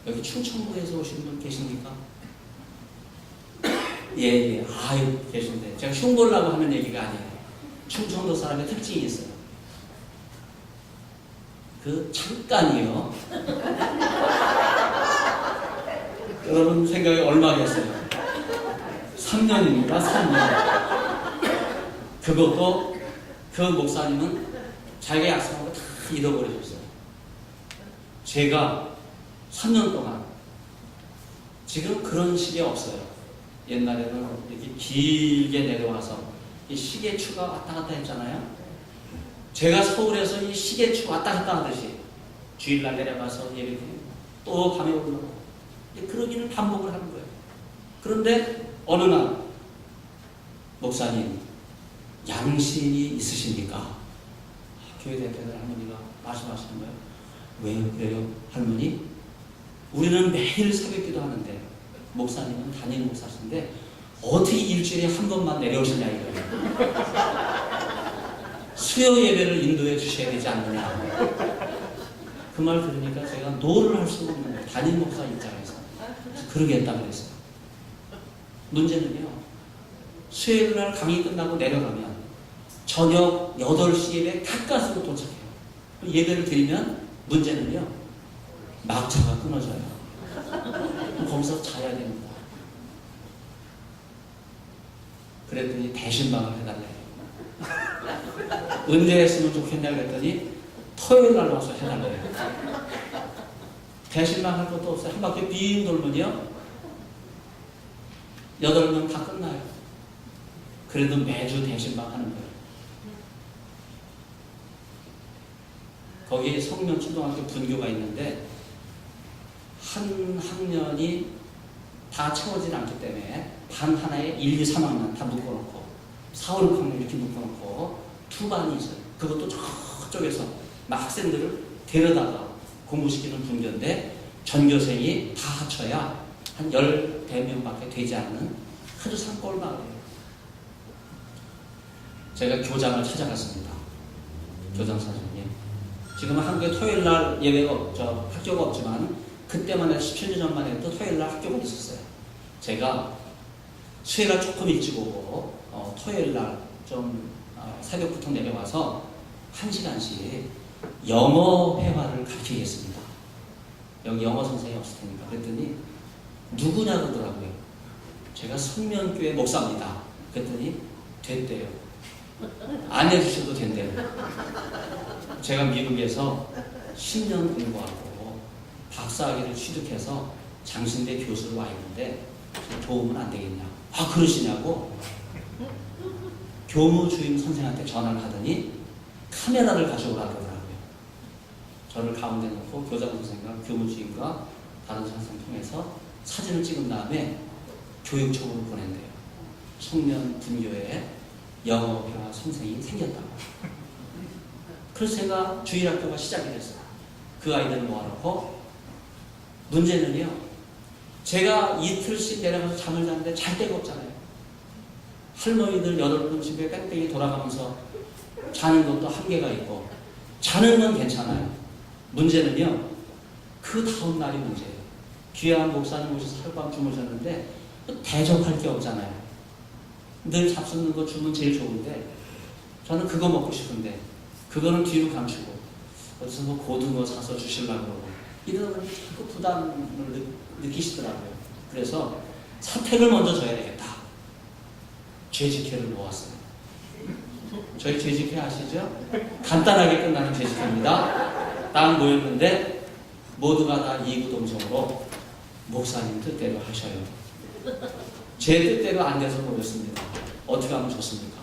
여기 충청도에서 오신 분 계십니까? 예. 계신데 제가 흉보려고 하는 얘기가 아니에요. 충청도 사람의 특징이 있어요. 그 잠깐이요. 여러분 생각이 얼마겠어요? 3년입니다. 3년. 그것도 그 목사님은 자기가 약속한 거 다 잃어버리셨어요. 제가 3년 동안 지금 그런 시계 없어요. 옛날에는 이렇게 길게 내려와서 이 시계추가 왔다 갔다 했잖아요. 제가 서울에서 이 시계추 왔다 갔다 하듯이 주일날 내려가서 예배드리고 또 밤에 올라가고 그러기는 반복을 하는 거예요. 그런데 어느 날 목사님, 양신이 있으십니까? 교회 대표들 할머니가 말씀하시는 거예요. 왜 그래요, 할머니? 우리는 매일 새벽기도 하는데 목사님은 담임 목사신데 어떻게 일주일에 한 번만 내려오시냐 이거예요. 수요 예배를 인도해 주셔야 되지 않느냐. 그 말 들으니까 제가 노를 할 수가 없는 거예요. 담임 목사 입장에서. 그러겠다 그랬어요. 문제는요, 수요일 날 강의 끝나고 내려가면 저녁 8시 예배 가까스로 도착해요. 예배를 드리면 문제는요, 막차가 끊어져요. 거기서 자야 됩니다. 그랬더니 대신방을 해달래요. 언제 했으면 좋겠냐 그랬더니 토요일 날 와서 해달래요. 대신방 할 것도 없어요. 한 바퀴 빙 돌면요 8명 다 끝나요. 그래도 매주 대신방 하는 거예요. 거기 성면초등학교 분교가 있는데 한 학년이 다 채워지지 않기 때문에 반 하나에 1, 2, 3학년 다 묶어놓고 4, 5, 6학년 이렇게 묶어놓고 두 반이 있어요. 그것도 저쪽에서 막 학생들을 데려다가 공부시키는 분교인데 전교생이 다 합쳐야 한 10대명밖에 되지 않는 아주 산골 마을이에요. 제가 교장을 찾아갔습니다. 교장 선생님, 지금은 한국에 토요일 날 예배가 없죠. 학교가 없지만 그때만 해도 17년 전만 해도 토요일 날 학교가 있었어요. 제가 수요일 날 조금 일찍 오고 토요일 날 좀 새벽부터 내려와서 1시간씩 영어 회화를 가르치겠습니다. 여기 영어 선생님이 없을 테니까. 그랬더니 누구냐 그러더라고요. 제가 성면교회 목사입니다. 그랬더니 됐대요. 안 해주셔도 된대요. 제가 미국에서 10년 공부하고 박사학위를 취득해서 장신대 교수로 와 있는데 도움은 안 되겠냐. 그러시냐고. 교무 주임 선생한테 전화를 하더니 카메라를 가져오라고 하더라고요. 저를 가운데 놓고 교장 선생과 교무 주임과 다른 선생 통해서 사진을 찍은 다음에 교육청으로 보낸대요. 청년 분교회에 영어회화 선생이 생겼다고. 그래서 제가 주일학교가 시작이 됐어요. 그 아이들을 모아놓고. 문제는요, 제가 이틀씩 내려가서 잠을 자는데 잘 데가 없잖아요. 할머니들 8분 집에 뺑뺑이 돌아가면서 자는 것도 한계가 있고, 자는 건 괜찮아요. 문제는요, 그 다음 날이 문제예요. 귀한 목사님 오셔서 하룻밤 주무셨는데 대접할 게 없잖아요. 늘 잡수는 거 주면 제일 좋은데 저는 그거 먹고 싶은데 그거는 뒤로 감추고 어디서 뭐 고등어 사서 주시려고 그러고 이러다 보니 자꾸 부담을 느끼시더라고요. 그래서 사택을 먼저 줘야 되겠다. 죄직회를 모았어요. 저희 죄직회 아시죠? 간단하게 끝나는 죄직회입니다. 딱 모였는데 모두가 다 이구동성으로 목사님 뜻대로 하셔요. 제 뜻대로 안 돼서 모였습니다. 어떻게 하면 좋습니까?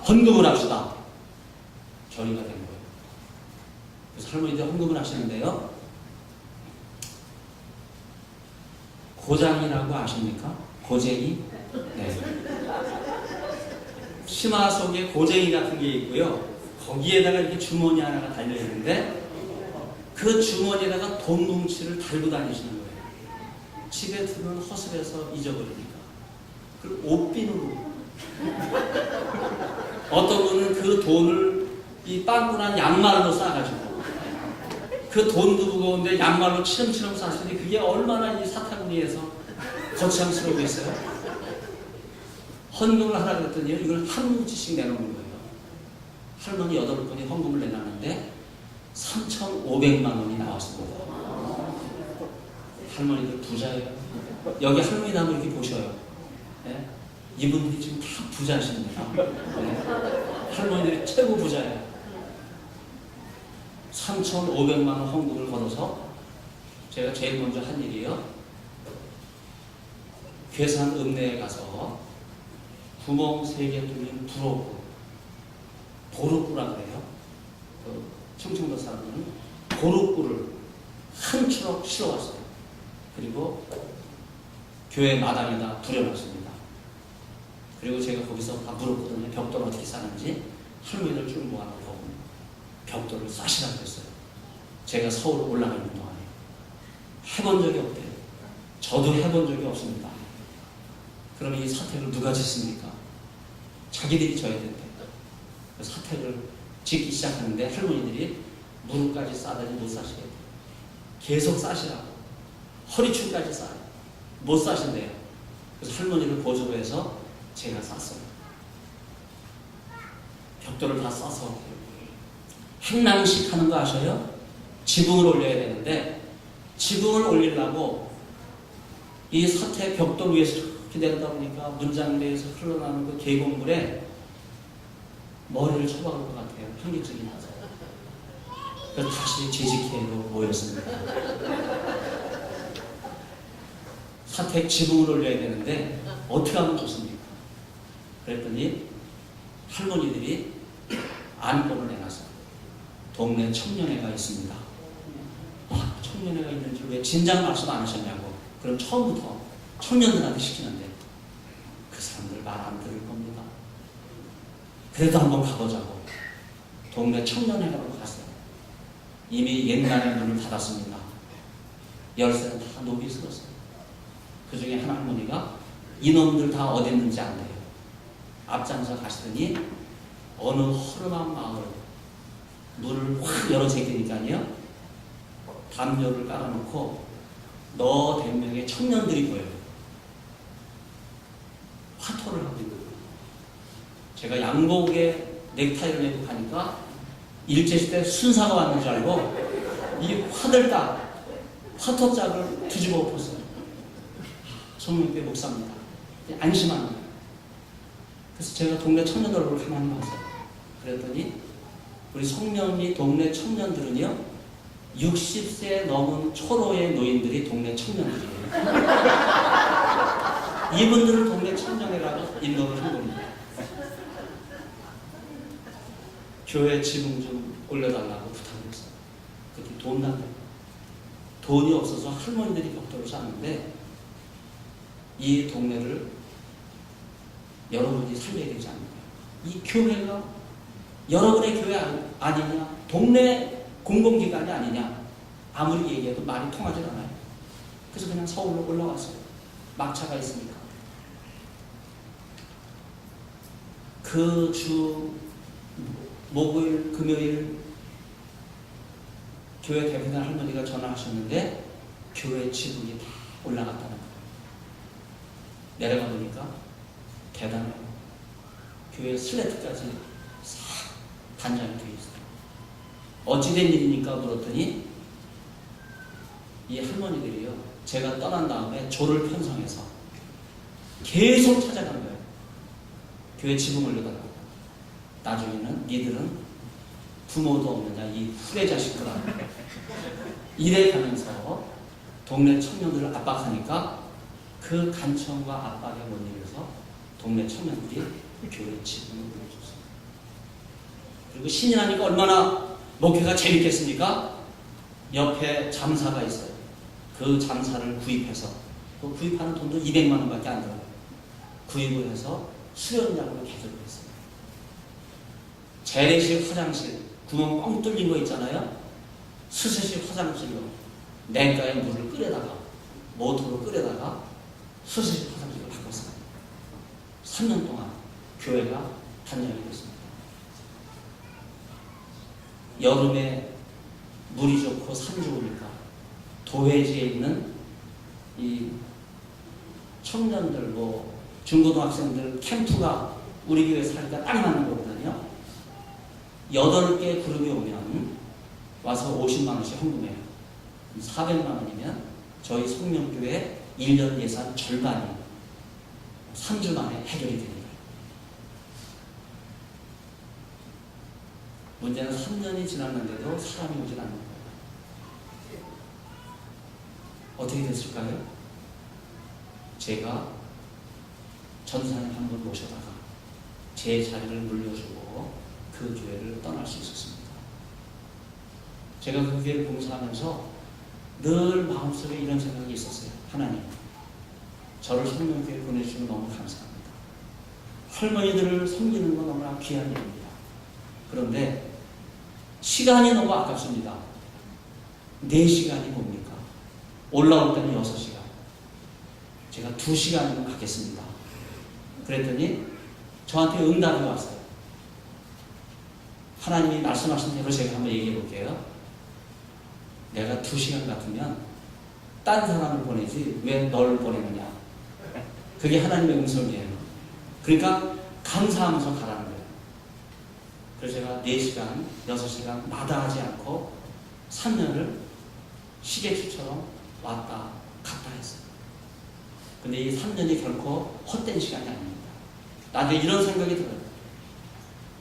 헌금을 합시다. 결의가 된 거예요. 그래서 할머니들 헌금을 하시는데요. 고장이라고 아십니까? 고쟁이? 네. 치마 속에 고쟁이 같은 게 있고요. 거기에다가 이렇게 주머니 하나가 달려있는데 그 주머니에다가 돈 뭉치를 달고 다니시는 거예요. 집에 두면 허술해서 잊어버리니까. 그리고 옷비누로. 어떤 분은 그 돈을 이 빵꾸난 양말로 싸가지고 그 돈도 무거운데 양말로 치렁치렁 쌌으니 그게 얼마나 이 사타구니에서 거창스러우겠어요? 헌금을 하라 그랬더니 이걸 한 뭉치씩 내놓는 거예요. 할머니 8분이 헌금을 내놨는데 3,500만 원이 나왔습니다. 할머니들 부자예요. 여기 할머니 나무 이렇게 보셔요. 네? 이분들이 지금 다 부자십니다. 네? 할머니들이 최고 부자예요. 3,500만 원 헌금을 걸어서 제가 제일 먼저 한 일이요. 괴산 읍내에 가서 구멍 3개 뚫린 부록구, 보루꾸라 그래요. 그 충청도 사람들은 보루꾸를 한 추럭 실어왔어요. 그리고 교회 마당에다 부려놨습니다. 그리고 제가 거기서 다 물었거든요. 벽돌을 어떻게 싸는지. 할머니들 쭉 모아놓고 벽돌을 싸시라고 했어요. 제가 서울 올라가 있는 동안에. 해본 적이 없대요. 저도 해본 적이 없습니다. 그러면 이 사택을 누가 짓습니까? 자기들이 져야 된대요. 사택을 짓기 시작하는데 할머니들이 무릎까지 싸다니 못 싸시게 돼요. 계속 싸시라고. 허리춤까지 싸요. 못 싸신대요. 그래서 할머니를 보조로 해서 제가 쌌어요. 벽돌을 다 싸서 행랑식 하는 거 아셔요? 지붕을 올려야 되는데 지붕을 올리려고 이 사태 벽돌 위에서 이렇게 내려다 보니까 문장대에서 흘러나오는 그 계곡물에 머리를 쳐박을 것 같아요. 현기증이 나서. 그래서 다시 재직회로 모였습니다. 사택 지붕을 올려야 되는데 어떻게 하면 좋습니까? 그랬더니 할머니들이 안건을 내놔서 동네 청년회가 있습니다. 청년회가 있는지 왜 진작 말씀 안 하셨냐고. 그럼 처음부터 청년들한테 시키는데 그 사람들 말 안 들을 겁니다. 그래도 한번 가보자고 동네 청년회가로 갔어요. 이미 옛날에 문을 닫았습니다. 열쇠는 다 녹이 슬었어요. 그 중에 한 할머니가 이놈들 다 어디 있는지 안 돼요. 앞장서 가시더니 어느 허름한 마을 문을 확 열어 제끼니까요. 담요를 깔아놓고 너 100명의 청년들이 보여요. 화토를 하고 있는 거예요. 제가 양복에 넥타이를 메고 가니까 일제시대 순사가 왔는 줄 알고 이 화들짝 화토짝을 뒤집어 엎었어요. 송명배 목사입니다. 안심하는 거예요. 그래서 제가 동네 청년들 얼굴을 가만히 봤어요. 그랬더니 우리 송명리 동네 청년들은요 60세 넘은 초로의 노인들이 동네 청년들이에요. 이분들을 동네 청년회라고 인도를 한 겁니다. 교회 지붕 좀 올려달라고 부탁을 했어요. 그때 돈 난대요. 돈이 없어서 할머니들이 벽돌을 쌓는데 이 동네를 여러분이 살려야 되지 않을까. 이 교회가 여러분의 교회 아니냐, 동네 공공기관이 아니냐, 아무리 얘기해도 말이 통하지 않아요. 그래서 그냥 서울로 올라왔어요. 막차가 있으니까. 그 주 목요일, 금요일 교회 대표단 할머니가 전화하셨는데 교회 지붕이 다 올라갔다는 거예요. 내려가 보니까 대단해요. 교회 슬래트까지 싹 단장이 되어 있어요. 어찌된 일입니까? 물었더니 이 할머니들이요, 제가 떠난 다음에 조를 편성해서 계속 찾아간 거예요. 교회 지붕 올려달라고. 나중에는 니들은 부모도 없느냐 이 후레 자식들아 이래 가면서 동네 청년들을 압박하니까 그 간청과 압박에 못 이겨서 동네 청년들이 교회 지붕을 올려줬어요. 그리고 신이 나니까 얼마나 목회가 재밌겠습니까? 옆에 잠사가 있어요. 그 잠사를 구입해서, 그 구입하는 돈도 200만 원밖에 안 들어요. 구입을 해서 수련장으로 개설을 했어요. 재래식 화장실, 구멍 뻥 뚫린 거 있잖아요. 수세식 화장실로 냉가에 물을 끓여다가 모터로 끓여다가 수세식 화장실로 바꿨어요. 3년 동안 교회가 단장이 됐습니다. 여름에 물이 좋고 산 좋으니까 도회지에 있는 이 청년들, 중고등학생들 캠프가 우리 교회 살니까 딱 맞는 거거든요. 8개 그룹이 오면 와서 50만 원씩 헌금해요. 400만 원이면 저희 성명교회 1년 예산 절반이 3주 만에 해결이 됩니다. 문제는 3년이 지났는데도 사람이 오질 않는 거예요. 어떻게 됐을까요? 제가 전사님 한 분 모셔다가 제 자리를 물려주고 그 교회를 떠날 수 있었습니다. 제가 그 교회를 봉사하면서 늘 마음속에 이런 생각이 있었어요. 하나님, 저를 성령교회에 보내주시면 너무 감사합니다. 할머니들을 섬기는 건 너무나 귀한 일입니다. 그런데 시간이 너무 아깝습니다. 4시간이 뭡니까? 올라올 때는 6시간. 제가 2시간이면 가겠습니다. 그랬더니 저한테 응답이 왔어요. 하나님이 말씀하신 대로 제가 한번 얘기해 볼게요. 내가 2시간 같으면 딴 사람을 보내지 왜 널 보내느냐. 그게 하나님의 음성이에요. 그러니까 감사하면서 가라는 거예요. 그래서 제가 4시간, 6시간 마다하지 않고 3년을 시계추처럼 왔다 갔다 했어요. 근데 이 3년이 결코 헛된 시간이 아닙니다. 나도 이런 생각이 들어요.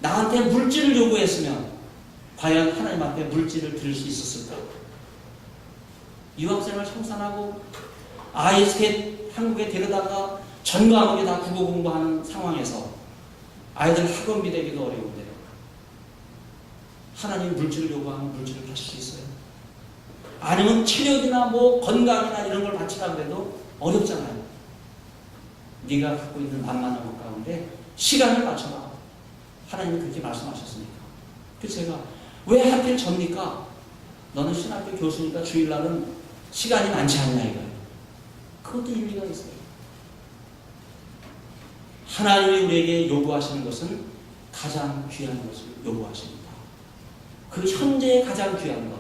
나한테 물질을 요구했으면 과연 하나님 앞에 물질을 드릴 수 있었을까? 유학생을 청산하고 아이 셋 한국에 데려다가 전 과목이 다 국어 공부하는 상황에서 아이들 학원비 대기도 어려운데요. 하나님 물질을 요구하면 물질을 바칠 수 있어요? 아니면 체력이나 건강이나 이런 걸 바치라고 해도 어렵잖아요. 네가 갖고 있는 만만한 것 가운데 시간을 바쳐라. 하나님이 그렇게 말씀하셨으니까. 그래서 제가 왜 하필 접니까? 너는 신학교 교수니까 주일날은 시간이 많지 않냐 이거예요. 그것도 의미가 있어요. 하나님이 우리에게 요구하시는 것은 가장 귀한 것을 요구하십니다. 그 현재의 가장 귀한 것,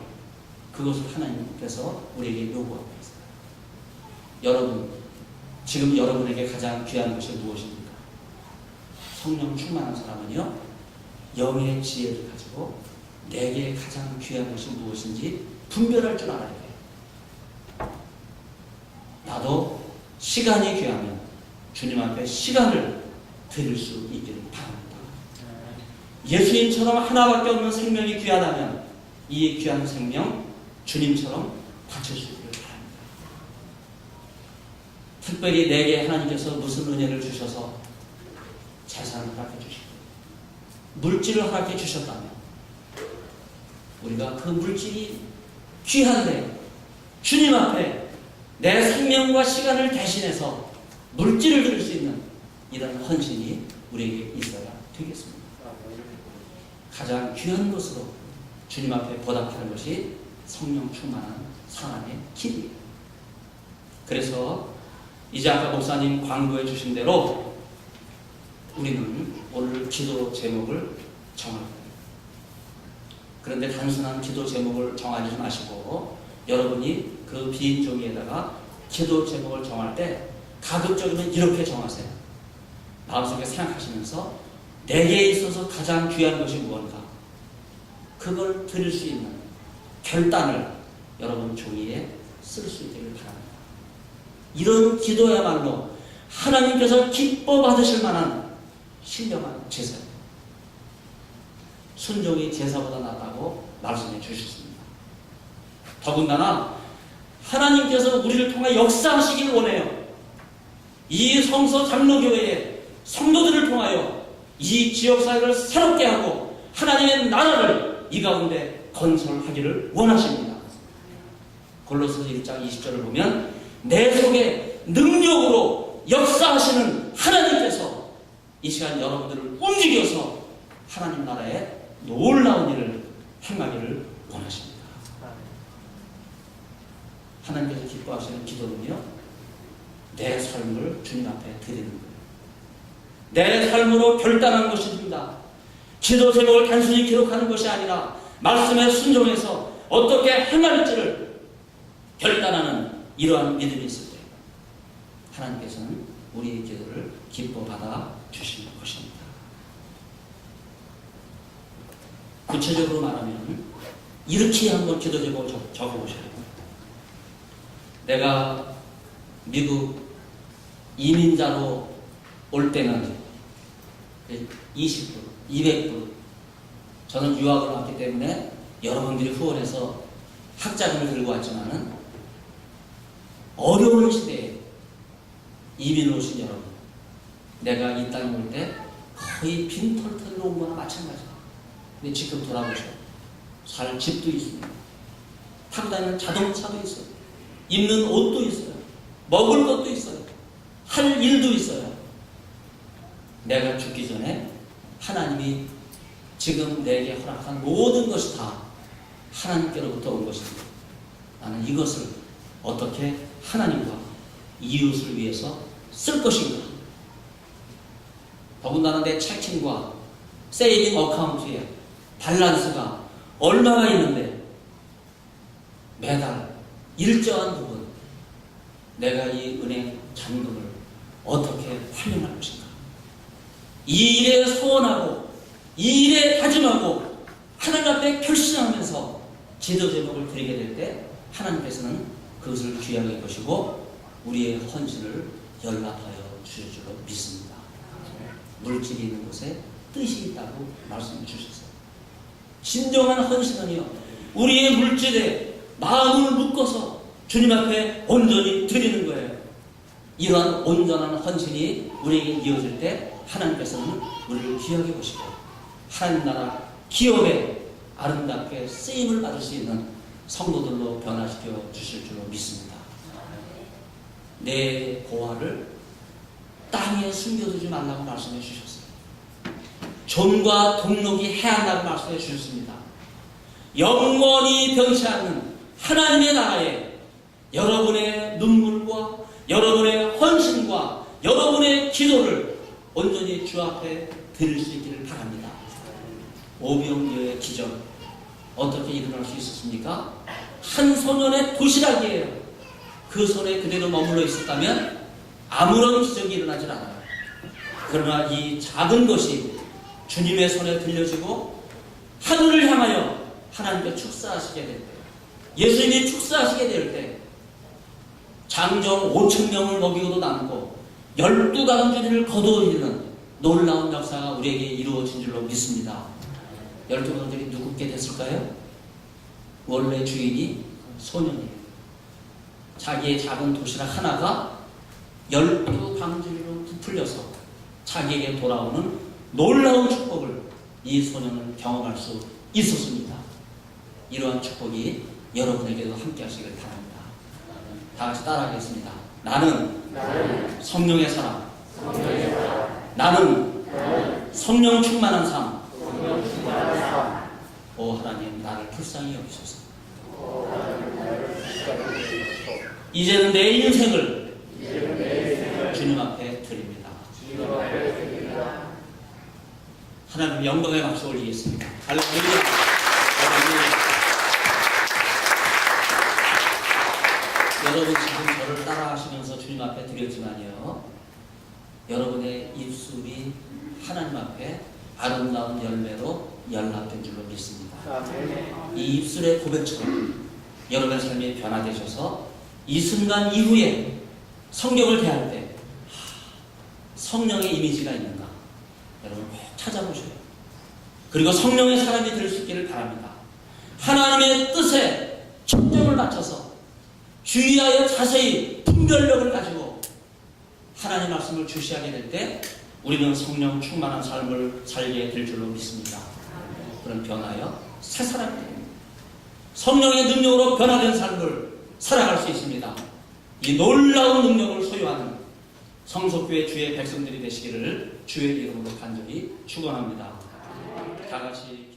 그것을 하나님께서 우리에게 요구하고 있어요. 여러분, 지금 여러분에게 가장 귀한 것이 무엇입니까? 성령 충만한 사람은요, 영의 지혜를 가지고 내게 가장 귀한 것이 무엇인지 분별할 줄 알아야 돼요. 나도 시간이 귀하면 주님 앞에 시간을 드릴 수 있기를 바랍니다. 예수님처럼 하나밖에 없는 생명이 귀하다면 이 귀한 생명 주님처럼 바칠 수 있기를 바랍니다. 특별히 내게 하나님께서 무슨 은혜를 주셔서 재산을 허락해 주시고 물질을 허락해 주셨다면 우리가 그 물질이 귀한데 주님 앞에 내 생명과 시간을 대신해서 물질을 드릴 수 있는 이런 헌신이 우리에게 있어야 되겠습니다. 가장 귀한 것으로 주님 앞에 보답하는 것이 성령 충만한 사람의 길이에요. 그래서 이제 아까 목사님 광고해 주신 대로 우리는 오늘 기도 제목을 정할 거예요. 그런데 단순한 기도 제목을 정하지 마시고 여러분이 그 빈 종이에다가 기도 제목을 정할 때 가급적이면 이렇게 정하세요. 마음속에 생각하시면서 내게 있어서 가장 귀한 것이 무언가, 그걸 드릴 수 있는 결단을 여러분 종이에 쓸 수 있기를 바랍니다. 이런 기도야말로 하나님께서 기뻐 받으실 만한 신령한 제사입니다. 순종이 제사보다 낫다고 말씀해 주셨습니다. 더군다나 하나님께서 우리를 통해 역사하시길 원해요. 이 성서 장로교회의 성도들을 통하여 이 지역사회를 새롭게 하고 하나님의 나라를 이 가운데 건설하기를 원하십니다. 골로새서 1장 20절을 보면 내 속에 능력으로 역사하시는 하나님께서 이 시간 여러분들을 움직여서 하나님 나라에 놀라운 일을 행하기를 원하십니다. 하나님께서 기뻐하시는 기도는요, 내 삶을 주님 앞에 드리는 거예요. 내 삶으로 결단한 것입니다. 기도 제목을 단순히 기록하는 것이 아니라 말씀에 순종해서 어떻게 행할지를 결단하는 이러한 믿음이 있을 때 하나님께서는 우리의 기도를 기뻐 받아 주시는 것입니다. 구체적으로 말하면 이렇게 한번 기도 제목을 적어보셔야 됩니다. 내가 미국 이민자로 올 때는 20불, 200불, 저는 유학을 왔기 때문에 여러분들이 후원해서 학자금을 들고 왔지만은 어려운 시대에 이민 오신 여러분, 내가 이 땅에 올 때 거의 빈털터리로 온 거나 마찬가지야. 근데 지금 돌아보셔. 살 집도 있습니다. 타고 다니는 자동차도 있어요. 입는 옷도 있어요. 먹을 것도 있어요. 할 일도 있어요. 내가 죽기 전에 하나님이 지금 내게 허락한 모든 것이 다 하나님께로부터 온 것입니다. 나는 이것을 어떻게 하나님과 이웃을 위해서 쓸 것인가. 더군다나 내 체킹과 세이빙 어카운트에 밸런스가 얼마나 있는데 매달 일정한 부분 내가 이 은행 잔금을 어떻게 활용할 것인가. 이 일에 소원하고 이 일에 다짐하고 하나님 앞에 결심하면서 기도 제목을 드리게 될 때 하나님께서는 그것을 귀하게 여기시고 우리의 헌신을 연락하여 주실 줄로 믿습니다. 물질이 있는 곳에 뜻이 있다고 말씀해 주셨어요. 진정한 헌신은요, 우리의 물질에 마음을 묶어서 주님 앞에 온전히 드리는 거예요. 이러한 온전한 헌신이 우리에게 이어질 때 하나님께서는 우리를 귀하게 보시고 하나님 나라 기업에 아름답게 쓰임을 받을 수 있는 성도들로 변화시켜 주실 줄로 믿습니다. 내 고아를 땅에 숨겨두지 말라고 말씀해 주셨어요. 존과 동록이 해야 한다고 말씀해 주셨습니다. 영원히 변치 않는 하나님의 나라에 여러분의 눈물과 여러분의 헌신과 여러분의 기도를 온전히 주 앞에 드릴 수 있기를 바랍니다. 오병이어의 기적 어떻게 일어날 수 있었습니까? 한 소년의 도시락이에요. 그 손에 그대로 머물러 있었다면 아무런 기적이 일어나질 않아요. 그러나 이 작은 것이 주님의 손에 들려지고 하늘을 향하여 하나님께 축사하시게 될 때, 예수님이 축사하시게 될 때 장정 5,000명을 먹이고도 남고 12가정주리를 거두어들이는 놀라운 역사가 우리에게 이루어진 줄로 믿습니다. 12가정들이 누구께 됐을까요? 원래 주인이 소년이에요. 자기의 작은 도시락 하나가 12가정주리로 부풀려서 자기에게 돌아오는 놀라운 축복을 이 소년은 경험할 수 있었습니다. 이러한 축복이 여러분에게도 함께 하시길 바랍니다. 다 같이 따라하겠습니다. 나는 성령의 사람. 나는 성령 충만한 삶. 오 하나님, 나를 불쌍히 여기소서. 이제는 내 인생을 주님 앞에 드립니다. 하나님 영광의 박수 올리겠습니다. 할렐루야. 여러분 지금 저를 따라하시면서 주님 앞에 드렸지만요, 여러분의 입술이 하나님 앞에 아름다운 열매로 연락된 줄로 믿습니다. 이 입술의 고백처럼 여러분의 삶이 변화되셔서 이 순간 이후에 성경을 대할 때 성령의 이미지가 있는가 여러분 꼭 찾아보셔요. 그리고 성령의 사람이 될 수 있기를 바랍니다. 하나님의 뜻에 초점을 맞춰서 주의하여 자세히 분별력을 가지고 하나님 말씀을 주시하게 될 때 우리는 성령 충만한 삶을 살게 될 줄로 믿습니다. 그런 변화여 새 사람이 됩니다. 성령의 능력으로 변화된 삶을 살아갈 수 있습니다. 이 놀라운 능력을 소유하는 성속교회 주의 백성들이 되시기를 주의 이름으로 간절히 축원합니다. 다 같이